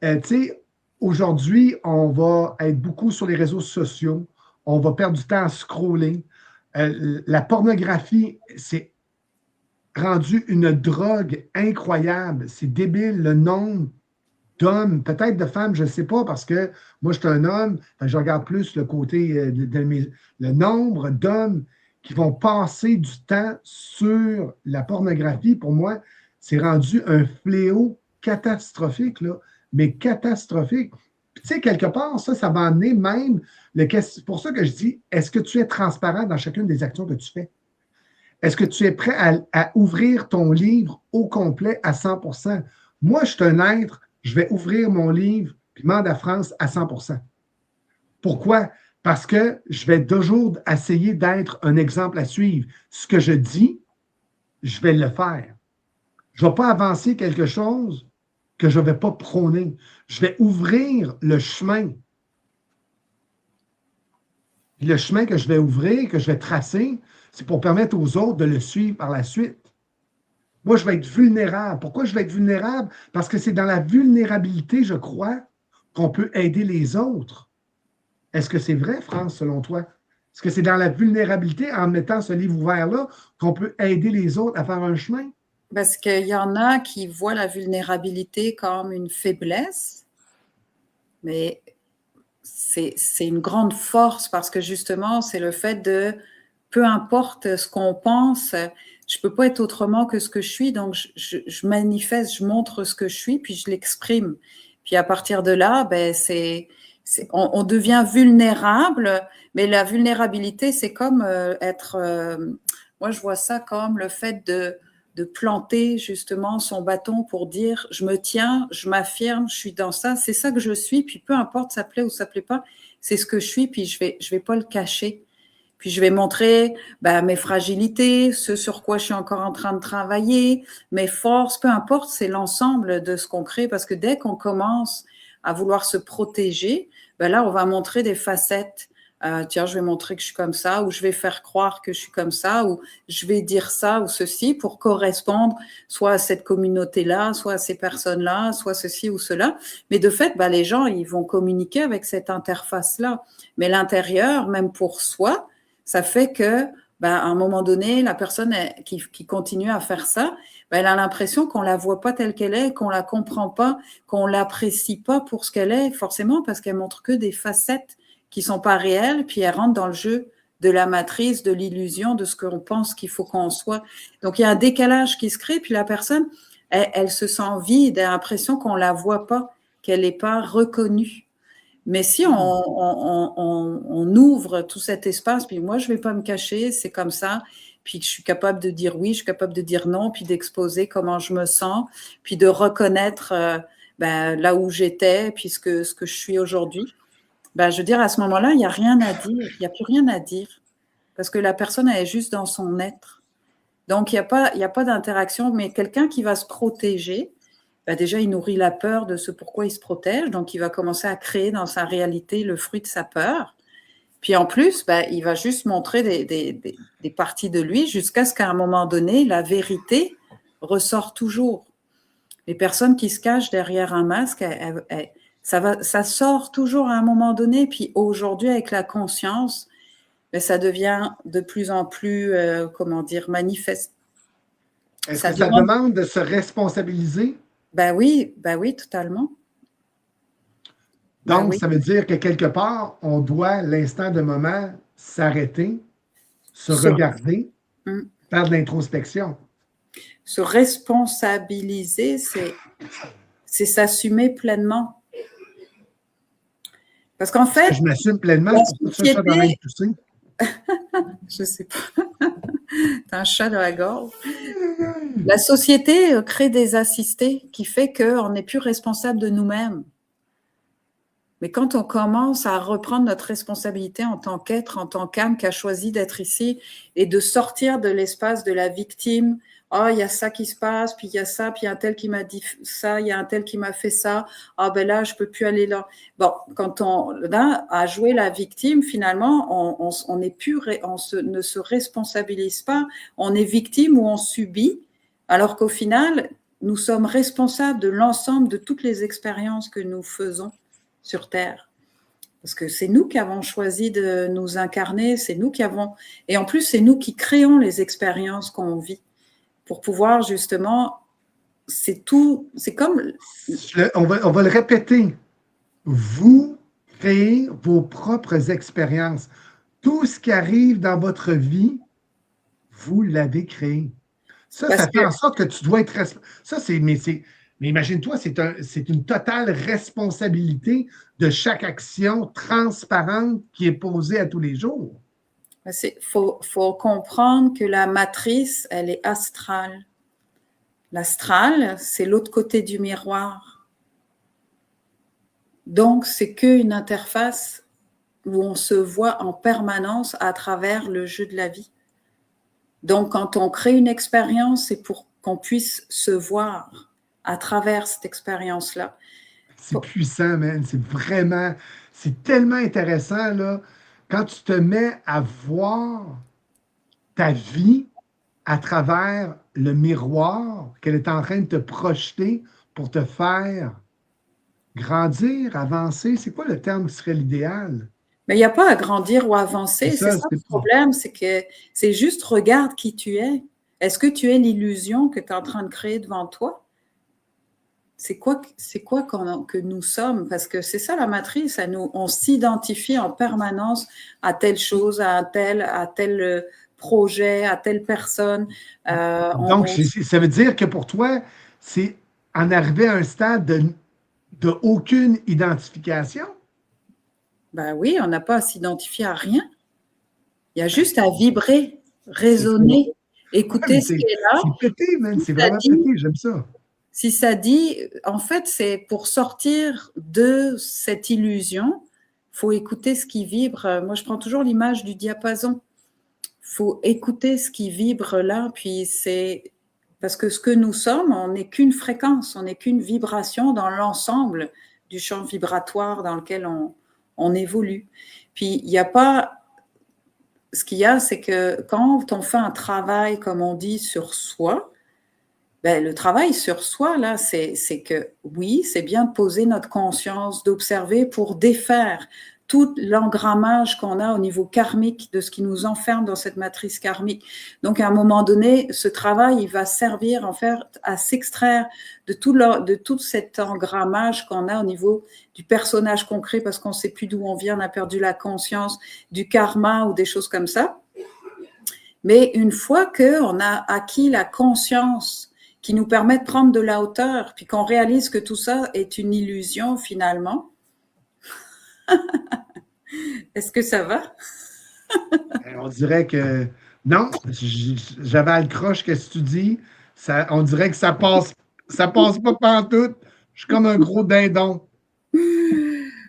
tu sais, aujourd'hui, on va être beaucoup sur les réseaux sociaux. On va perdre du temps à scroller. La pornographie, c'est rendu une drogue incroyable. C'est débile le nombre d'hommes, peut-être de femmes, je ne sais pas, parce que moi, je suis un homme, je regarde plus le côté le nombre d'hommes qui vont passer du temps sur la pornographie. Pour moi, c'est rendu un fléau catastrophique, là, mais catastrophique. Puis, tu sais, quelque part, ça va amener même c'est pour ça que je dis, est-ce que tu es transparent dans chacune des actions que tu fais? Est-ce que tu es prêt à ouvrir ton livre au complet à 100%? Moi, je suis un être, je vais ouvrir mon livre Piment de France à 100%. Pourquoi? Parce que je vais toujours essayer d'être un exemple à suivre. Ce que je dis, je vais le faire. Je ne vais pas avancer quelque chose que je ne vais pas prôner. Je vais ouvrir le chemin. Le chemin que je vais ouvrir, que je vais tracer, c'est pour permettre aux autres de le suivre par la suite. Moi, je vais être vulnérable. Pourquoi je vais être vulnérable? Parce que c'est dans la vulnérabilité, je crois, qu'on peut aider les autres. Est-ce que c'est vrai, France, selon toi? Est-ce que c'est dans la vulnérabilité, en mettant ce livre ouvert-là, qu'on peut aider les autres à faire un chemin? Parce qu'il y en a qui voient la vulnérabilité comme une faiblesse, mais c'est une grande force parce que justement, c'est le fait de, peu importe ce qu'on pense, je ne peux pas être autrement que ce que je suis, donc je manifeste, je montre ce que je suis, puis je l'exprime. Puis à partir de là, on devient vulnérable, mais la vulnérabilité, c'est comme moi je vois ça comme le fait de planter justement son bâton pour dire je me tiens, je m'affirme, je suis dans ça, c'est ça que je suis, puis peu importe ça plaît ou ça plaît pas, c'est ce que je suis, puis je vais pas le cacher. Puis je vais montrer mes fragilités, ce sur quoi je suis encore en train de travailler, mes forces, peu importe, c'est l'ensemble de ce qu'on crée, parce que dès qu'on commence à vouloir se protéger, là on va montrer des facettes. Tiens, je vais montrer que je suis comme ça, ou je vais faire croire que je suis comme ça, ou je vais dire ça ou ceci pour correspondre soit à cette communauté-là, soit à ces personnes-là, soit ceci ou cela. Mais de fait, les gens, ils vont communiquer avec cette interface-là. Mais l'intérieur, même pour soi, ça fait que, à un moment donné, la personne qui continue à faire ça, elle a l'impression qu'on la voit pas telle qu'elle est, qu'on la comprend pas, qu'on l'apprécie pas pour ce qu'elle est, forcément, parce qu'elle montre que des facettes qui sont pas réelles, puis elles rentrent dans le jeu de la matrice, de l'illusion, de ce qu'on pense qu'il faut qu'on soit. Donc, il y a un décalage qui se crée, puis la personne, elle se sent vide, elle a l'impression qu'on ne la voit pas, qu'elle n'est pas reconnue. Mais si on ouvre tout cet espace, puis moi, je ne vais pas me cacher, c'est comme ça, puis que je suis capable de dire oui, je suis capable de dire non, puis d'exposer comment je me sens, puis de reconnaître là où j'étais, puis ce que je suis aujourd'hui. Je veux dire, à ce moment-là, il n'y a rien à dire, il n'y a plus rien à dire, parce que la personne, elle est juste dans son être. Donc, il n'y a pas d'interaction, mais quelqu'un qui va se protéger, déjà, il nourrit la peur de ce pourquoi il se protège, donc il va commencer à créer dans sa réalité le fruit de sa peur. Puis en plus, il va juste montrer des parties de lui jusqu'à ce qu'à un moment donné, la vérité ressort toujours. Les personnes qui se cachent derrière un masque, ça sort toujours à un moment donné. Puis aujourd'hui, avec la conscience, ça devient de plus en plus, manifeste. Est-ce que ça demande de se responsabiliser? Oui, totalement. Donc, ça veut dire que quelque part, on doit, l'instant de moment, s'arrêter, se regarder, faire de l'introspection. Se responsabiliser, c'est s'assumer pleinement. Parce qu'en fait... Je m'assume pleinement, c'est pour ça que ça dans même toussé. Je sais pas. T'as un chat dans la gorge. La société crée des assistés qui fait qu'on n'est plus responsable de nous-mêmes. Mais quand on commence à reprendre notre responsabilité en tant qu'être, en tant qu'âme qui a choisi d'être ici et de sortir de l'espace de la victime, oh, il y a ça qui se passe, puis il y a ça, puis il y a un tel qui m'a dit ça, il y a un tel qui m'a fait ça, ah là, je peux plus aller là. Bon, quand on a joué la victime, finalement, on ne se responsabilise pas, on est victime ou on subit, alors qu'au final, nous sommes responsables de l'ensemble de toutes les expériences que nous faisons sur Terre. Parce que c'est nous qui avons choisi de nous incarner, c'est nous qui avons... Et en plus, c'est nous qui créons les expériences qu'on vit. Pour pouvoir justement... C'est tout... C'est comme... On va le répéter. Vous créez vos propres expériences. Tout ce qui arrive dans votre vie, vous l'avez créé. Ça fait en sorte que tu dois être... Ça, c'est... Mais imagine-toi, c'est une totale responsabilité de chaque action transparente qui est posée à tous les jours. Faut comprendre que la matrice, elle est astrale. L'astral, c'est l'autre côté du miroir. Donc, c'est qu'une interface où on se voit en permanence à travers le jeu de la vie. Donc, quand on crée une expérience, c'est pour qu'on puisse se voir à travers cette expérience-là. C'est puissant, man. C'est tellement intéressant, là. Quand tu te mets à voir ta vie à travers le miroir qu'elle est en train de te projeter pour te faire grandir, avancer, c'est quoi le terme qui serait l'idéal? Mais il n'y a pas à grandir ou avancer. C'est ça le problème, c'est que c'est juste regarde qui tu es. Est-ce que tu es l'illusion que tu es en train de créer devant toi? C'est quoi que nous sommes? Parce que c'est ça la matrice. On s'identifie en permanence à telle chose, à tel projet, à telle personne. Donc, ça veut dire que pour toi, c'est en arriver à un stade de aucune identification? Ben oui, on n'a pas à s'identifier à rien. Il y a juste à vibrer, résonner, écouter ce qui est là. C'est pété, man. C'est vraiment pété, j'aime ça. Si ça dit, en fait, c'est pour sortir de cette illusion, il faut écouter ce qui vibre. Moi, je prends toujours l'image du diapason. Il faut écouter ce qui vibre là, puis c'est parce que ce que nous sommes, on n'est qu'une fréquence, on n'est qu'une vibration dans l'ensemble du champ vibratoire dans lequel on évolue. Puis, il n'y a pas... Ce qu'il y a, c'est que quand on fait un travail, comme on dit, sur soi, le travail sur soi, là, c'est que, oui, c'est bien de poser notre conscience, d'observer pour défaire tout l'engrammage qu'on a au niveau karmique de ce qui nous enferme dans cette matrice karmique. Donc, à un moment donné, ce travail, il va servir en fait à s'extraire de tout cet engrammage qu'on a au niveau du personnage concret parce qu'on ne sait plus d'où on vient, on a perdu la conscience, du karma ou des choses comme ça. Mais une fois qu'on a acquis la conscience qui nous permet de prendre de la hauteur, puis qu'on réalise que tout ça est une illusion finalement. Est-ce que ça va? On dirait que non, j'avais le croche, qu'est-ce que tu dis? Ça, on dirait que ça passe pas pantoute. Je suis comme un gros dindon.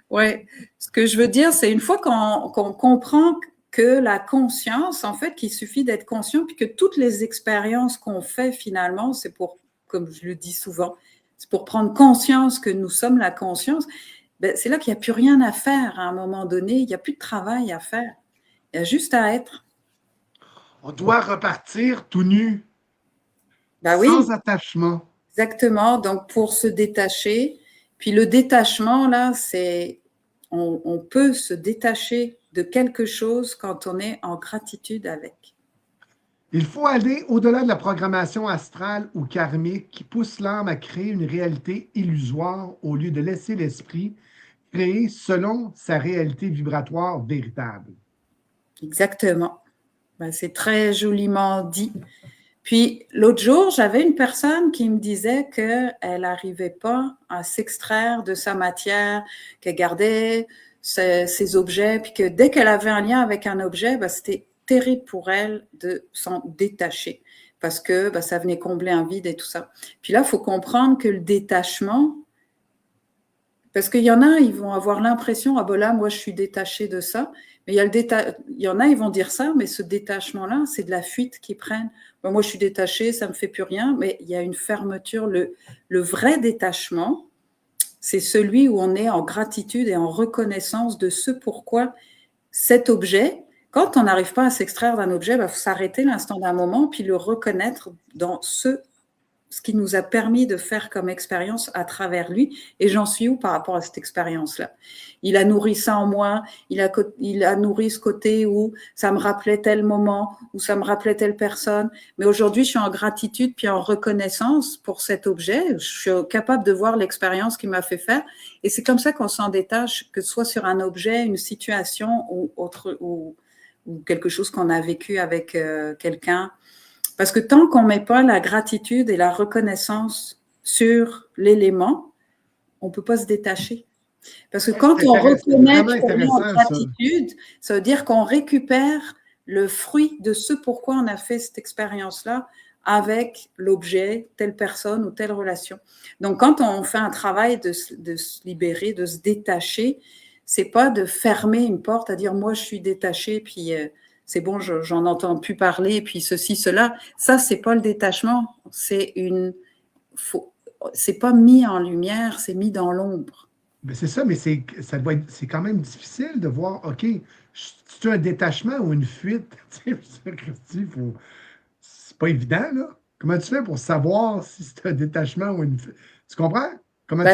Ouais, ce que je veux dire, c'est une fois qu'on comprend que la conscience, en fait, qu'il suffit d'être conscient, puis que toutes les expériences qu'on fait finalement, c'est pour, comme je le dis souvent, c'est pour prendre conscience que nous sommes la conscience. Ben, c'est là qu'il n'y a plus rien à faire à un moment donné, il n'y a plus de travail à faire. Il y a juste à être. On doit repartir tout nu, Ben sans oui, attachement. exactement. Donc, pour se détacher, puis le détachement, là, c'est on peut se détacher de quelque chose quand on est en gratitude avec. Il faut aller au-delà de la programmation astrale ou karmique qui pousse l'âme à créer une réalité illusoire au lieu de laisser l'esprit créer selon sa réalité vibratoire véritable. Exactement. Ben, c'est très joliment dit. Puis l'autre jour, j'avais une personne qui me disait qu'elle n'arrivait pas à s'extraire de sa matière, qu'elle gardait ses objets, puis que dès qu'elle avait un lien avec un objet, ben, c'était terrible pour elle de s'en détacher parce que ben, ça venait combler un vide et tout ça. Puis là, il faut comprendre que le détachement, parce qu'il y en a, ils vont avoir l'impression, ah ben là, moi, je suis détaché de ça. Mais il y en a, ils vont dire ça, mais ce détachement-là, c'est de la fuite qu'ils prennent. Ben, moi, je suis détaché, ça ne me fait plus rien, mais il y a une fermeture. Le vrai détachement, c'est celui où on est en gratitude et en reconnaissance de ce pourquoi cet objet, quand on n'arrive pas à s'extraire d'un objet, il faut s'arrêter l'instant d'un moment, puis le reconnaître dans ce qui nous a permis de faire comme expérience à travers lui. Et j'en suis où par rapport à cette expérience-là? Il a nourri ça en moi, il a nourri ce côté où ça me rappelait tel moment, où ça me rappelait telle personne. Mais aujourd'hui, je suis en gratitude puis en reconnaissance pour cet objet. Je suis capable de voir l'expérience qu'il m'a fait faire. Et c'est comme ça qu'on s'en détache, que ce soit sur un objet, une situation ou quelque chose qu'on a vécu avec quelqu'un. Parce que tant qu'on ne met pas la gratitude et la reconnaissance sur l'élément, on ne peut pas se détacher. Parce que quand on reconnaît qu'on est en gratitude, ça veut dire qu'on récupère le fruit de ce pourquoi on a fait cette expérience-là avec l'objet, telle personne ou telle relation. Donc, quand on fait un travail de se libérer, de se détacher, c'est pas de fermer une porte à dire moi je suis détaché puis c'est bon, j'en entends plus parler, puis ceci, cela. Ça, c'est pas le détachement. C'est pas mis en lumière, c'est mis dans l'ombre. C'est ça, mais c'est quand même difficile de voir, OK, c'est un détachement ou une fuite? C'est pas évident, là. Comment tu fais pour savoir si c'est un détachement ou une fuite? Tu comprends?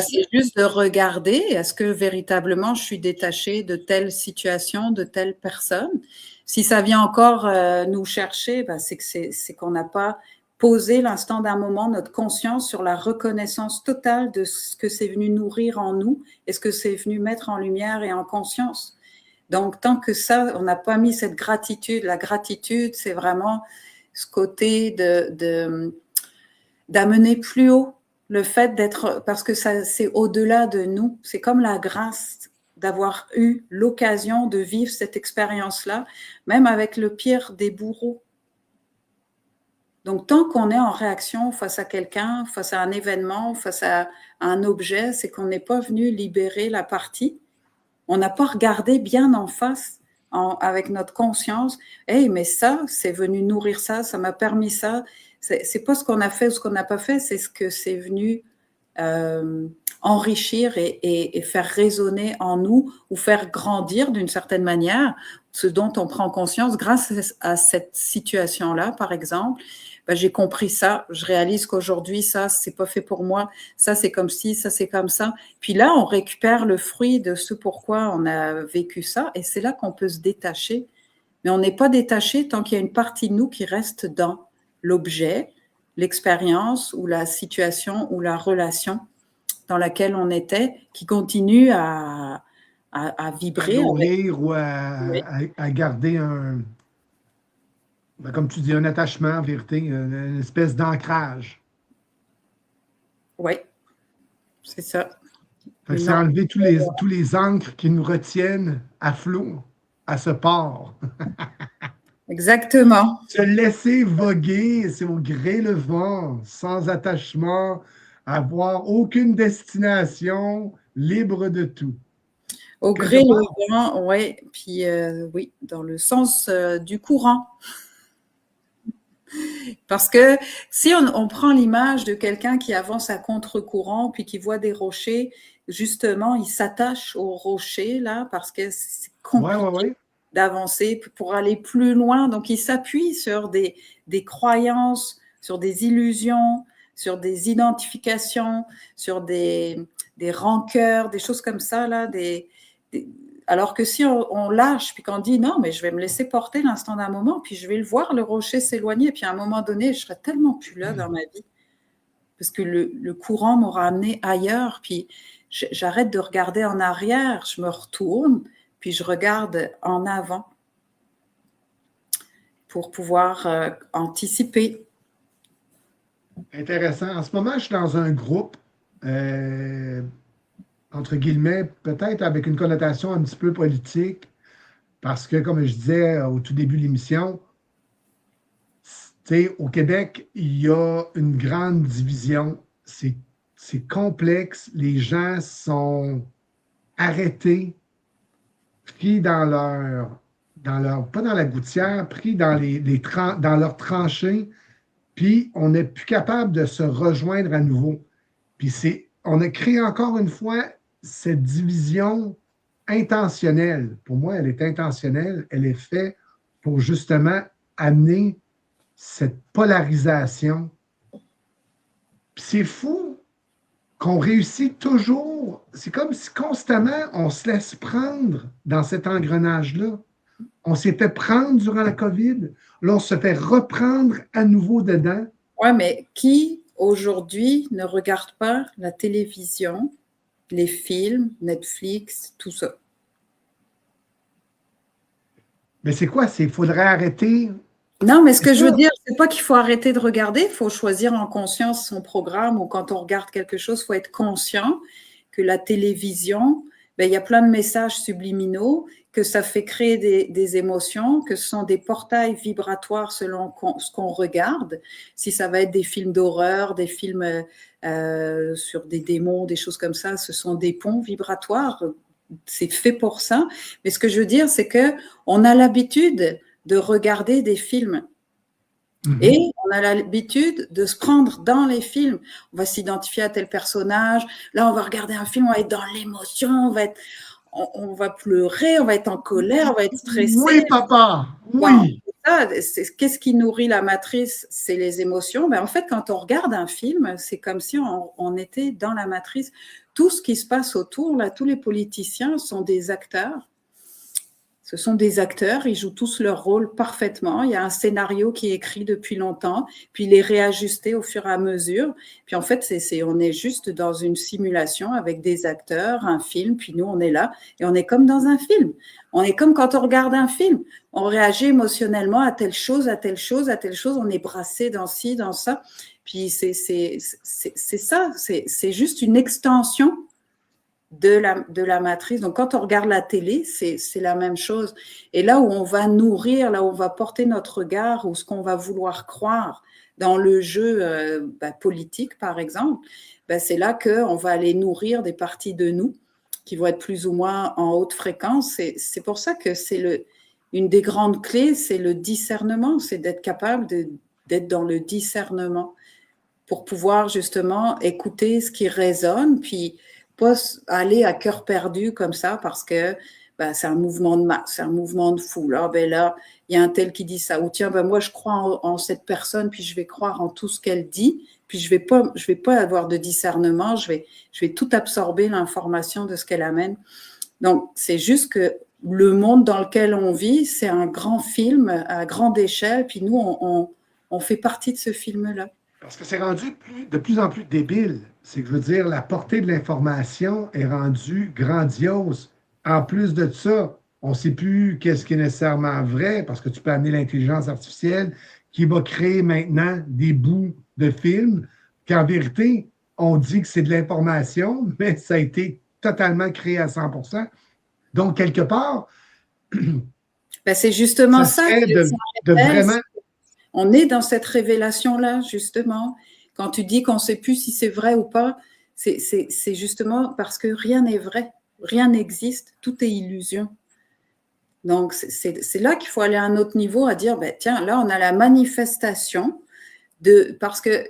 C'est juste de regarder, est-ce que véritablement je suis détachée de telle situation, de telle personne? Si ça vient encore nous chercher, c'est qu'on n'a pas posé l'instant d'un moment notre conscience sur la reconnaissance totale de ce que c'est venu nourrir en nous et ce que c'est venu mettre en lumière et en conscience. Donc, tant que ça, on n'a pas mis cette gratitude, la gratitude, c'est vraiment ce côté d'amener plus haut le fait d'être, parce que ça, c'est au-delà de nous, c'est comme la grâce d'avoir eu l'occasion de vivre cette expérience-là, même avec le pire des bourreaux. Donc, tant qu'on est en réaction face à quelqu'un, face à un événement, face à un objet, c'est qu'on n'est pas venu libérer la partie. On n'a pas regardé bien en face avec notre conscience. Hey, mais ça, c'est venu nourrir ça, ça m'a permis ça. C'est pas ce qu'on a fait ou ce qu'on n'a pas fait, c'est ce que c'est venu enrichir et faire résonner en nous ou faire grandir d'une certaine manière, ce dont on prend conscience grâce à cette situation-là, par exemple. J'ai compris ça, je réalise qu'aujourd'hui, ça, c'est pas fait pour moi, ça, c'est comme ci, ça, c'est comme ça. Puis là, on récupère le fruit de ce pourquoi on a vécu ça, et c'est là qu'on peut se détacher. Mais on n'est pas détaché tant qu'il y a une partie de nous qui reste dans l'objet, l'expérience ou la situation ou la relation dans laquelle on était, qui continue à vibrer. À nourrir ou à garder un, comme tu dis, un attachement, en vérité, une espèce d'ancrage. Oui, c'est ça. C'est enlever tous les ancres qui nous retiennent à flot, à ce port. Exactement. Se laisser voguer, c'est au gré le vent, sans attachement, avoir aucune destination, libre de tout. Au Quelque gré part, le vent, ouais. Puis oui, dans le sens du courant. Parce que si on prend l'image de quelqu'un qui avance à contre-courant, puis qui voit des rochers, justement, il s'attache aux rochers, là, parce que c'est compliqué ouais. d'avancer pour aller plus loin. Donc, il s'appuie sur des croyances, sur des illusions, sur des identifications, sur des rancœurs, des choses comme ça, là, alors que si on lâche, puis qu'on dit non, mais je vais me laisser porter l'instant d'un moment, puis je vais le voir, le rocher s'éloigner, puis à un moment donné, je serai tellement plus là dans ma vie, parce que le courant m'aura amené ailleurs, puis j'arrête de regarder en arrière, je me retourne, puis je regarde en avant pour pouvoir anticiper. Intéressant. En ce moment, je suis dans un groupe, entre guillemets, peut-être avec une connotation un petit peu politique, parce que, comme je disais au tout début de l'émission, au Québec, il y a une grande division. C'est complexe. Les gens sont arrêtés, pris pas dans la gouttière, pris dans dans leurs tranchées, puis on n'est plus capable de se rejoindre à nouveau. Puis on a créé encore une fois cette division intentionnelle. Pour moi, elle est intentionnelle. Elle est faite pour justement amener cette polarisation. Puis c'est fou qu'on réussit toujours. C'est comme si constamment on se laisse prendre dans cet engrenage-là. On s'est fait prendre durant la COVID. Là, on se fait reprendre à nouveau dedans. Ouais, mais qui aujourd'hui ne regarde pas la télévision, les films, Netflix, tout ça? Mais c'est quoi? Il faudrait arrêter. Non, mais ce que je veux dire, c'est pas qu'il faut arrêter de regarder, il faut choisir en conscience son programme, ou quand on regarde quelque chose, il faut être conscient que la télévision, il y a plein de messages subliminaux, que ça fait créer des émotions, que ce sont des portails vibratoires selon ce qu'on regarde. Si ça va être des films d'horreur, des films sur des démons, des choses comme ça, ce sont des ponts vibratoires. C'est fait pour ça. Mais ce que je veux dire, c'est qu'on a l'habitude de regarder des films. Et on a l'habitude de se prendre dans les films. On va s'identifier à tel personnage. Là, on va regarder un film, on va être dans l'émotion, on va pleurer, on va être en colère, on va être stressé. Oui, papa, oui. Qu'est-ce qui nourrit la matrice? C'est les émotions. En fait, quand on regarde un film, c'est comme si on était dans la matrice. Tout ce qui se passe autour, là, tous les politiciens sont des acteurs. Ce sont des acteurs, ils jouent tous leur rôle parfaitement. Il y a un scénario qui est écrit depuis longtemps, puis il est réajusté au fur et à mesure. Puis en fait, on est juste dans une simulation avec des acteurs, un film, puis nous, on est là et on est comme dans un film. On est comme quand on regarde un film. On réagit émotionnellement à telle chose, à telle chose, à telle chose. On est brassé dans ci, dans ça. Puis c'est ça, c'est juste une extension de la matrice. Donc, quand on regarde la télé, c'est la même chose. Et là où on va nourrir, là où on va porter notre regard, ou ce qu'on va vouloir croire dans le jeu politique, par exemple, c'est là qu'on va aller nourrir des parties de nous qui vont être plus ou moins en haute fréquence. C'est pour ça que une des grandes clés, c'est le discernement, c'est d'être capable d'être dans le discernement pour pouvoir justement écouter ce qui résonne, puis pas aller à cœur perdu comme ça parce que c'est un mouvement de masse, c'est un mouvement de foule. Là, il y a un tel qui dit ça. Ou tiens, moi, je crois en cette personne, puis je vais croire en tout ce qu'elle dit, puis je vais pas avoir de discernement, je vais tout absorber l'information de ce qu'elle amène. Donc, c'est juste que le monde dans lequel on vit, c'est un grand film à grande échelle, puis nous, on fait partie de ce film-là. Parce que c'est rendu de plus en plus débile. C'est que je veux dire, la portée de l'information est rendue grandiose. En plus de ça, on ne sait plus qu'est-ce qui est nécessairement vrai parce que tu peux amener l'intelligence artificielle qui va créer maintenant des bouts de films qu'en vérité, on dit que c'est de l'information, mais ça a été totalement créé à 100%. Donc, quelque part, Ben, c'est justement ça ça serait que ça de révèle. vraiment... On est dans cette révélation-là, justement. Quand tu dis qu'on ne sait plus si c'est vrai ou pas, c'est justement parce que rien n'est vrai, rien n'existe, tout est illusion. Donc, c'est là qu'il faut aller à un autre niveau, à dire, ben, tiens, là, on a la manifestation parce que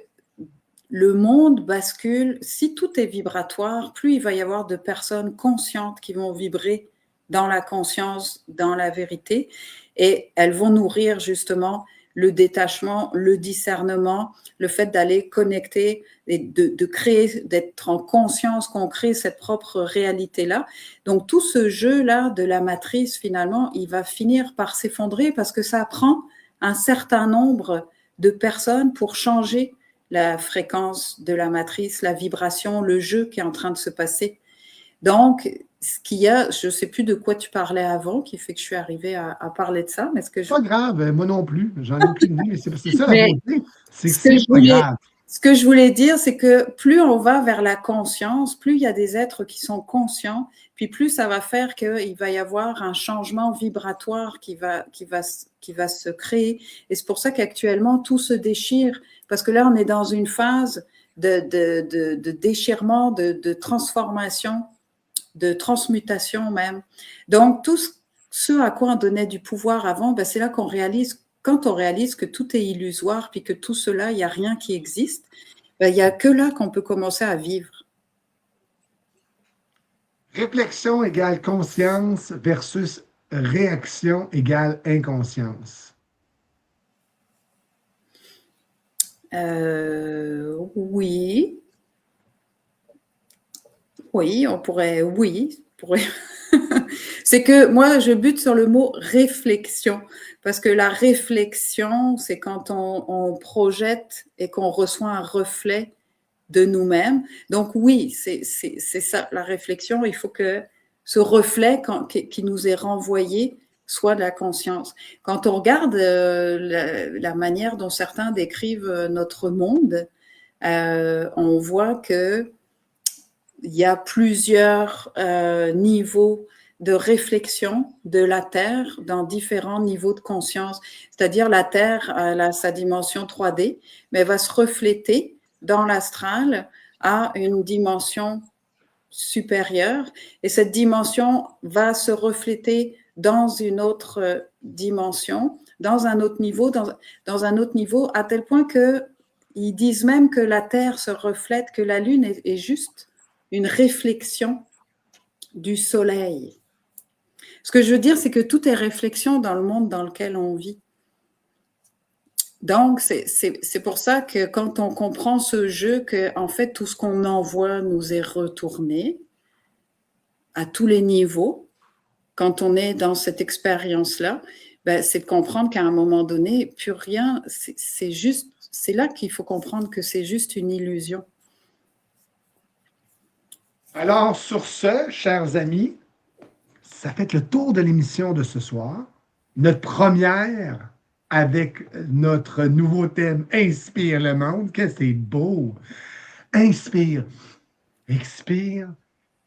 le monde bascule, si tout est vibratoire, plus il va y avoir de personnes conscientes qui vont vibrer dans la conscience, dans la vérité, et elles vont nourrir justement le détachement, le discernement, le fait d'aller connecter et de créer, d'être en conscience qu'on crée cette propre réalité-là. Donc tout ce jeu-là de la matrice, finalement, il va finir par s'effondrer parce que ça prend un certain nombre de personnes pour changer la fréquence de la matrice, la vibration, le jeu qui est en train de se passer. Donc, ce qu'il y a, je ne sais plus de quoi tu parlais avant, qui fait que je suis arrivée à parler de ça, mais Pas grave, moi non plus, j'en ai aucune idée, mais c'est ça la mais beauté, c'est que ce que c'est je pas voulais, grave. ce que je voulais dire, c'est que plus on va vers la conscience, plus il y a des êtres qui sont conscients, puis plus ça va faire qu'il va y avoir un changement vibratoire qui va se créer. Et c'est pour ça qu'actuellement, tout se déchire, parce que là, on est dans une phase de déchirement, de transformation, de transmutation même. Donc, tout ce à quoi on donnait du pouvoir avant, ben, c'est là qu'on réalise, quand on réalise que tout est illusoire, puis que tout cela, il n'y a rien qui existe, ben, il n'y a que là qu'on peut commencer à vivre. Réflexion égale conscience versus réaction égale inconscience. Oui. Oui, on pourrait, oui. C'est que moi, je bute sur le mot réflexion, parce que la réflexion, c'est quand on projette et qu'on reçoit un reflet de nous-mêmes. Donc oui, c'est ça, la réflexion. Il faut que ce reflet qui nous est renvoyé soit de la conscience. Quand on regarde la manière dont certains décrivent notre monde, on voit que il y a plusieurs niveaux de réflexion de la Terre dans différents niveaux de conscience. C'est-à-dire la Terre, elle a sa dimension 3D, mais elle va se refléter dans l'astral à une dimension supérieure. Et cette dimension va se refléter dans une autre dimension, dans un autre niveau, dans un autre niveau, à tel point qu'ils disent même que la Terre se reflète, que la Lune est juste une réflexion du soleil. Ce que je veux dire, c'est que tout est réflexion dans le monde dans lequel on vit. Donc, c'est pour ça que quand on comprend ce jeu, que en fait, tout ce qu'on envoie nous est retourné à tous les niveaux, quand on est dans cette expérience-là, ben, c'est de comprendre qu'à un moment donné, plus rien, c'est juste, c'est là qu'il faut comprendre que c'est juste une illusion. Alors, sur ce, chers amis, ça fait le tour de l'émission de ce soir. Notre première avec notre nouveau thème Inspire le monde. Que c'est beau! Inspire, expire.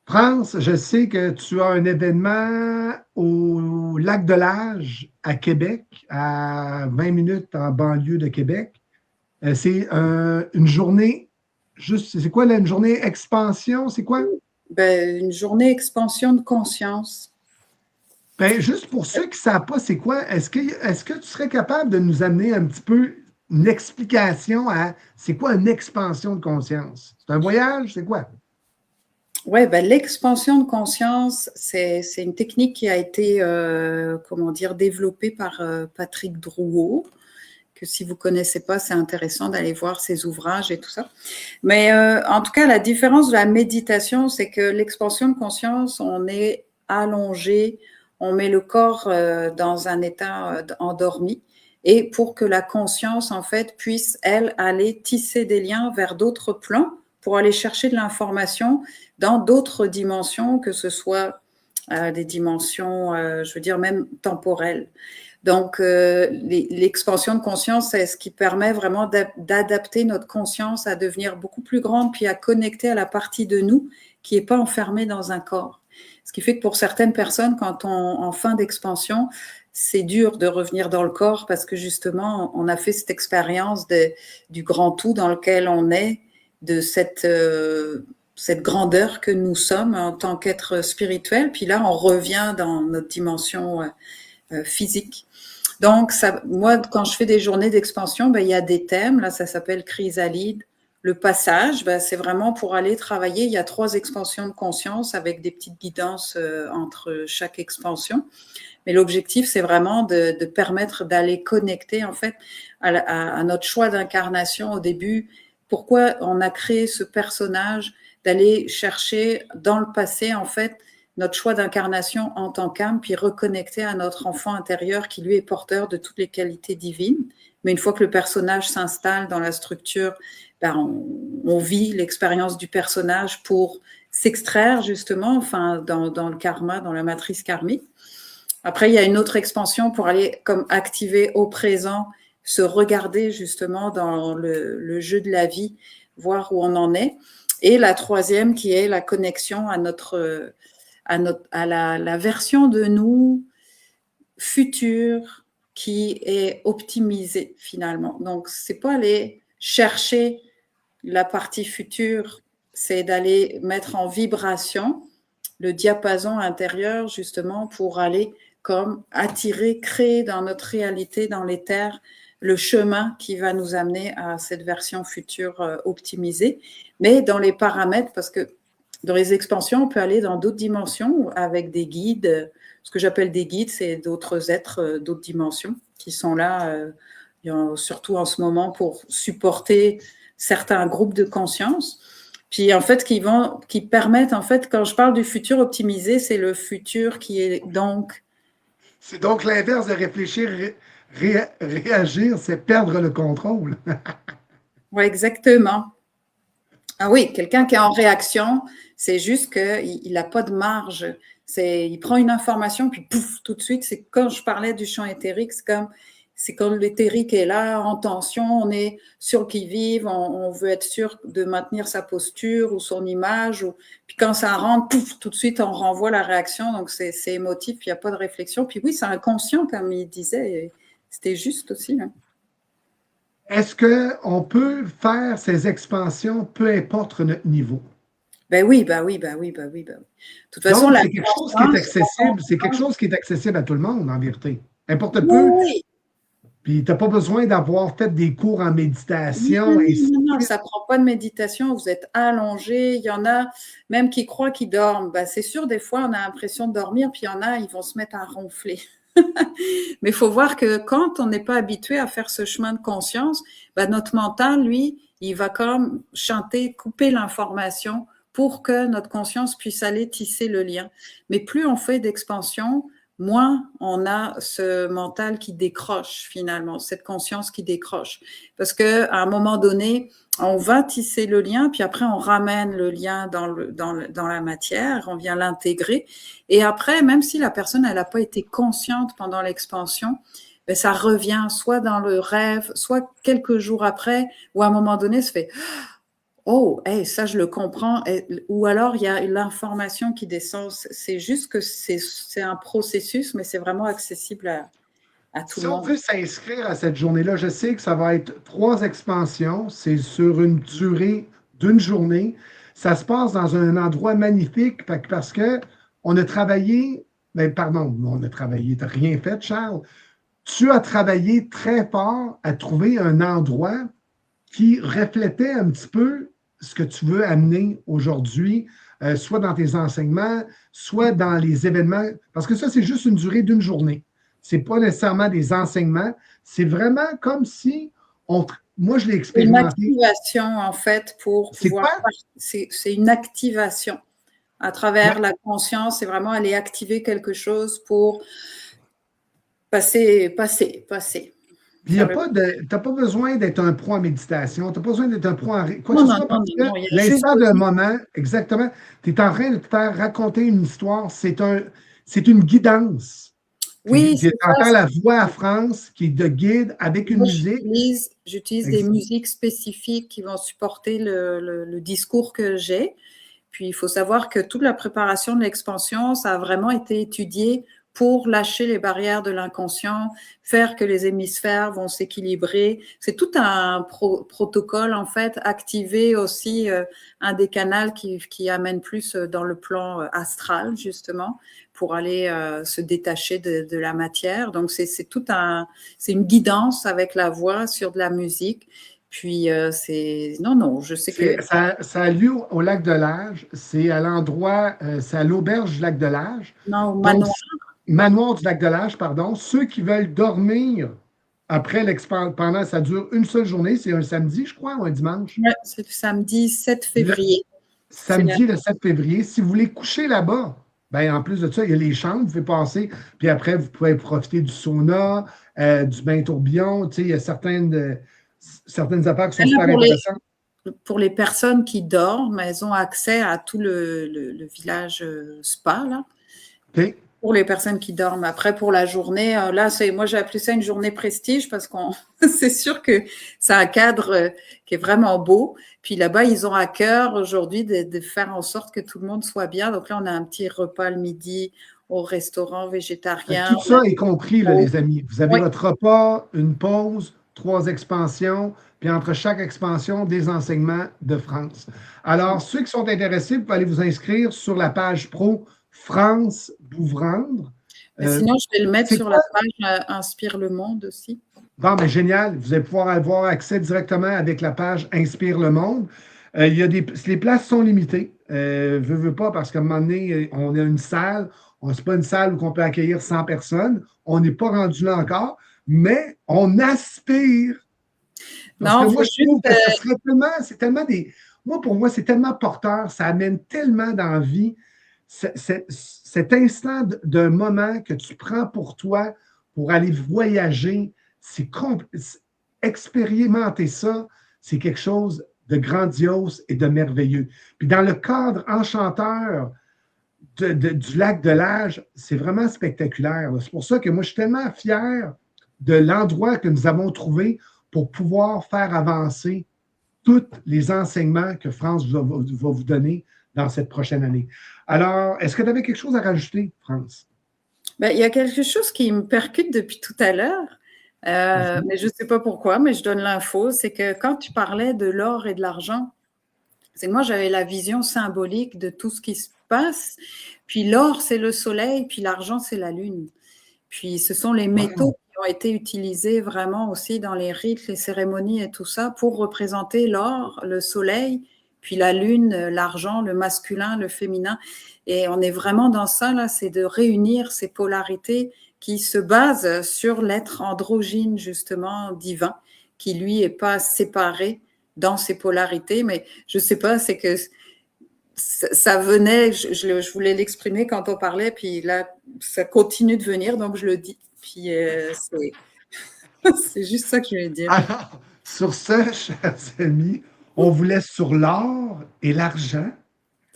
France, je sais que tu as un événement au Lac de l'Âge à Québec, à 20 minutes en banlieue de Québec. C'est une journée, juste, c'est quoi là, une journée expansion? C'est quoi? Ben, une journée expansion de conscience. Ben, juste pour ceux qui ne savent pas c'est quoi, est-ce que tu serais capable de nous amener un petit peu une explication à c'est quoi une expansion de conscience? C'est un voyage? C'est quoi? Oui, ben, l'expansion de conscience, c'est une technique qui a été comment dire, développée par Patrick Drouot, que si vous ne connaissez pas, c'est intéressant d'aller voir ses ouvrages et tout ça. Mais en tout cas, la différence de la méditation, c'est que l'expansion de conscience, on est allongé, on met le corps dans un état endormi, et pour que la conscience, en fait, puisse, elle, aller tisser des liens vers d'autres plans pour aller chercher de l'information dans d'autres dimensions, que ce soit des dimensions, je veux dire, même temporelles. Donc, l'expansion de conscience, c'est ce qui permet vraiment d'adapter notre conscience à devenir beaucoup plus grande, puis à connecter à la partie de nous qui n'est pas enfermée dans un corps. Ce qui fait que pour certaines personnes, quand en fin d'expansion, c'est dur de revenir dans le corps parce que justement, on a fait cette expérience du grand tout dans lequel on est, de cette grandeur que nous sommes en tant qu'être spirituel. Puis là, on revient dans notre dimension physique. Donc, moi, quand je fais des journées d'expansion, il y a des thèmes. Là, ça s'appelle chrysalide. Le passage, c'est vraiment pour aller travailler. Il y a 3 expansions de conscience avec des petites guidances entre chaque expansion. Mais l'objectif, c'est vraiment de permettre d'aller connecter, en fait, à notre choix d'incarnation au début. Pourquoi on a créé ce personnage, d'aller chercher dans le passé, en fait, notre choix d'incarnation en tant qu'âme, puis reconnecter à notre enfant intérieur qui, lui, est porteur de toutes les qualités divines. Mais une fois que le personnage s'installe dans la structure, on vit l'expérience du personnage pour s'extraire, justement, enfin, dans le karma, dans la matrice karmique. Après, il y a une autre expansion pour aller comme activer au présent, se regarder, justement, dans le jeu de la vie, voir où on en est. Et la 3e qui est la connexion à la version de nous future qui est optimisée finalement. Donc, c'est pas aller chercher la partie future, c'est d'aller mettre en vibration le diapason intérieur justement pour aller comme attirer, créer dans notre réalité, dans l'éther, le chemin qui va nous amener à cette version future optimisée, mais dans les paramètres, parce que dans les expansions, on peut aller dans d'autres dimensions avec des guides. Ce que j'appelle des guides, c'est d'autres êtres, d'autres dimensions qui sont là, surtout en ce moment, pour supporter certains groupes de conscience. Puis en fait, qui permettent, en fait, quand je parle du futur optimisé, c'est le futur qui est donc... C'est donc l'inverse de réfléchir, réagir, c'est perdre le contrôle. Oui, exactement. Ah oui, quelqu'un qui est en réaction, c'est juste qu'il n'a pas de marge. Il prend une information, puis pouf, tout de suite, c'est quand je parlais du champ éthérique, c'est comme l'éthérique est là, en tension, on est sur le qui-vive, on veut être sûr de maintenir sa posture ou son image, puis quand ça rentre, pouf, tout de suite, on renvoie la réaction, donc c'est émotif, puis il n'y a pas de réflexion. Puis oui, c'est inconscient, comme il disait, c'était juste aussi. Hein. Est-ce qu'on peut faire ces expansions, peu importe notre niveau? Ben oui. De toute façon, c'est quelque chose qui est accessible. C'est quelque chose qui est accessible à tout le monde, en vérité. Importe peu. Oui. Puis tu n'as pas besoin d'avoir fait des cours en méditation. Non, ça ne prend pas de méditation. Vous êtes allongé. Il y en a même qui croient qu'ils dorment. C'est sûr, des fois, on a l'impression de dormir, puis il y en a, ils vont se mettre à ronfler. Mais il faut voir que quand on n'est pas habitué à faire ce chemin de conscience, notre mental, lui, il va comme chanter, couper l'information pour que notre conscience puisse aller tisser le lien. Mais plus on fait d'expansion, moins on a ce mental qui décroche finalement, cette conscience qui décroche. Parce qu'à un moment donné, on va tisser le lien, puis après on ramène le lien dans la matière, on vient l'intégrer. Et après, même si la personne elle n'a pas été consciente pendant l'expansion, ça revient soit dans le rêve, soit quelques jours après, ou à un moment donné, ça fait « Oh, hey, ça je le comprends », ou alors il y a l'information qui descend. C'est juste que c'est un processus, mais c'est vraiment accessible à tout le monde. Si on veut s'inscrire à cette journée-là, je sais que ça va être 3 expansions, c'est sur une durée d'une journée. Ça se passe dans un endroit magnifique parce qu'on a travaillé, tu n'as rien fait, Charles. Tu as travaillé très fort à trouver un endroit qui reflétait un petit peu ce que tu veux amener aujourd'hui, soit dans tes enseignements, soit dans les événements, parce que ça, c'est juste une durée d'une journée. Ce n'est pas nécessairement des enseignements, c'est vraiment comme si, moi je l'ai expérimenté. Une activation en fait pour pouvoir... C'est une activation à travers la conscience, c'est vraiment aller activer quelque chose pour passer. Tu n'as pas besoin d'être un pro en méditation, tu n'as pas besoin d'être un pro en quoi que ce soit, parce que l'instant d'un moment, exactement, tu es en train de te faire raconter une histoire, c'est une guidance. Oui, Puis c'est tu ça. entends la voix à France qui est de guide avec une Moi, musique. j'utilise des musiques spécifiques qui vont supporter le discours que j'ai. Puis, il faut savoir que toute la préparation de l'expansion, ça a vraiment été étudié pour lâcher les barrières de l'inconscient, faire que les hémisphères vont s'équilibrer. C'est tout un protocole, en fait, activer aussi un des canaux qui amène plus dans le plan astral, justement, pour aller se détacher de la matière. Donc, c'est une guidance avec la voix sur de la musique. Puis, non, je sais que... Ça a lieu au lac de l'Age. C'est à l'endroit, c'est à l'auberge du lac de l'Age. Non, Donc, manoir. manoir du lac de l'Age, pardon. Ceux qui veulent dormir après l'expansion, pendant, ça dure une seule journée, c'est un samedi, je crois, ou un dimanche. Ouais, c'est le samedi 7 Le février. samedi, le 7 février. Si vous voulez coucher là-bas, ben, en plus de ça, il y a les chambres, vous pouvez passer, puis après, vous pouvez profiter du sauna, du bain tourbillon. Tu sais, il y a certaines affaires qui sont super intéressantes. Pour les personnes qui dorment, elles ont accès à tout le village spa, là. OK. Pour les personnes qui dorment. Après, pour la journée, là, moi, j'ai appelé ça une journée prestige parce qu'on, c'est sûr que c'est un cadre qui est vraiment beau. Puis là-bas, ils ont à cœur aujourd'hui de faire en sorte que tout le monde soit bien. Donc là, on a un petit repas le midi au restaurant végétarien. Tout ça est compris, là, les amis. Vous avez Oui. votre repas, une pause, 3 expansions, puis entre chaque expansion, des enseignements de France. Alors, ceux qui sont intéressés, vous pouvez aller vous inscrire sur la page pro France Bouvrendre. Sinon, je vais le mettre sur quoi? la page Inspire le monde aussi. Bon, mais génial. Vous allez pouvoir avoir accès directement avec la page Inspire le monde. Les places sont limitées. Veux pas, parce qu'à un moment donné, on a une salle. C'est pas une salle où on peut accueillir 100 personnes. On n'est pas rendu là encore, mais on aspire. Parce que moi, je trouve que ça serait tellement Moi, pour moi, c'est tellement porteur. Ça amène tellement d'envie. Cet instant d'un moment que tu prends pour toi pour aller voyager, expérimenter ça, c'est quelque chose de grandiose et de merveilleux. Puis dans le cadre enchanteur du lac de l'Age, c'est vraiment spectaculaire. C'est pour ça que moi, je suis tellement fier de l'endroit que nous avons trouvé pour pouvoir faire avancer tous les enseignements que France va vous donner dans cette prochaine année. Alors, est-ce que tu avais quelque chose à rajouter, France? Ben, il y a quelque chose qui me percute depuis tout à l'heure, mais je ne sais pas pourquoi, mais je donne l'info, c'est que quand tu parlais de l'or et de l'argent, c'est que moi, j'avais la vision symbolique de tout ce qui se passe. Puis l'or, c'est le soleil, puis l'argent, c'est la lune. Puis ce sont les métaux qui ont été utilisés vraiment aussi dans les rites, les cérémonies et tout ça pour représenter l'or, le soleil, puis la lune, l'argent, le masculin, le féminin. Et on est vraiment dans ça, là, c'est de réunir ces polarités qui se basent sur l'être androgyne, justement, divin, qui lui est pas séparé dans ses polarités. Mais je sais pas, c'est que ça venait, je voulais l'exprimer quand on parlait, puis là, ça continue de venir, donc je le dis. Puis c'est juste ça que je voulais dire. Alors, sur ce, chers amis, on vous laisse sur l'or et l'argent,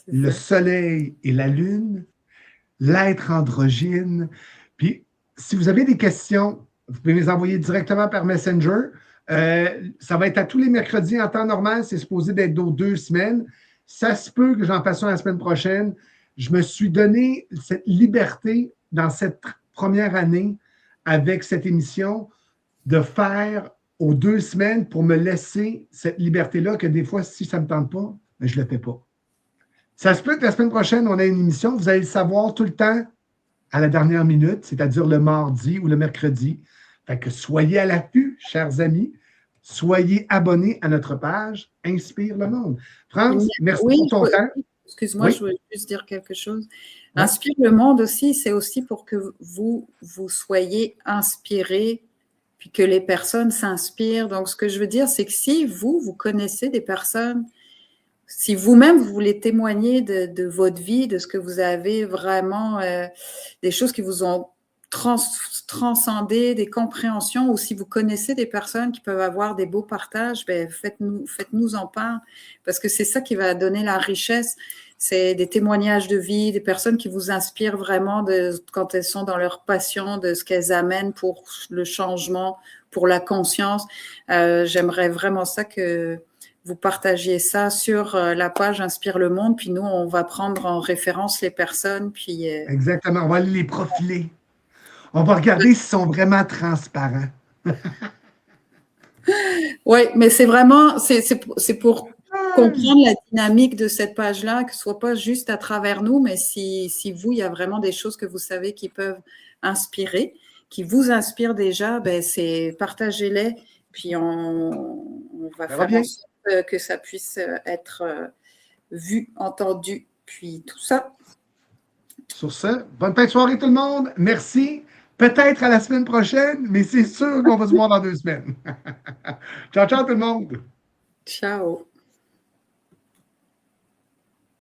le soleil et la lune, l'être androgyne. Puis, si vous avez des questions, vous pouvez les envoyer directement par Messenger. Ça va être à tous les mercredis en temps normal. C'est supposé d'être dans 2 semaines. Ça se peut que j'en fasse un la semaine prochaine. Je me suis donné cette liberté dans cette première année avec cette émission de faire aux 2 semaines pour me laisser cette liberté-là que des fois, si ça ne me tente pas, ben, je ne le fais pas. Ça se peut que la semaine prochaine, on ait une émission. Vous allez le savoir tout le temps à la dernière minute, c'est-à-dire le mardi ou le mercredi. Fait que soyez à l'affût, chers amis. Soyez abonnés à notre page Inspire le monde. France, merci pour ton temps. Excuse-moi, je voulais juste dire quelque chose. Inspire le monde aussi, c'est aussi pour que vous soyez inspirés, puis que les personnes s'inspirent. Donc, ce que je veux dire, c'est que si vous connaissez des personnes, si vous-même, vous voulez témoigner de votre vie, de ce que vous avez vraiment, des choses qui vous ont transcender des compréhensions, ou si vous connaissez des personnes qui peuvent avoir des beaux partages, ben faites-nous en part, parce que c'est ça qui va donner la richesse. C'est des témoignages de vie, des personnes qui vous inspirent vraiment quand elles sont dans leur passion, de ce qu'elles amènent pour le changement, pour la conscience. J'aimerais vraiment ça que vous partagiez ça sur la page Inspire le Monde, puis nous, on va prendre en référence les personnes. Puis, exactement, on va aller les profiler. On va regarder s'ils sont vraiment transparents. Oui, mais c'est vraiment, c'est pour comprendre la dynamique de cette page-là, que ce soit pas juste à travers nous, mais si vous, il y a vraiment des choses que vous savez qui peuvent inspirer, qui vous inspirent déjà, ben partagez-les, puis on va faire en sorte que ça puisse être vu, entendu, puis tout ça. Sur ce, bonne fin de soirée tout le monde. Merci. Peut-être à la semaine prochaine, mais c'est sûr qu'on va se voir dans 2 semaines. Ciao, ciao tout le monde. Ciao.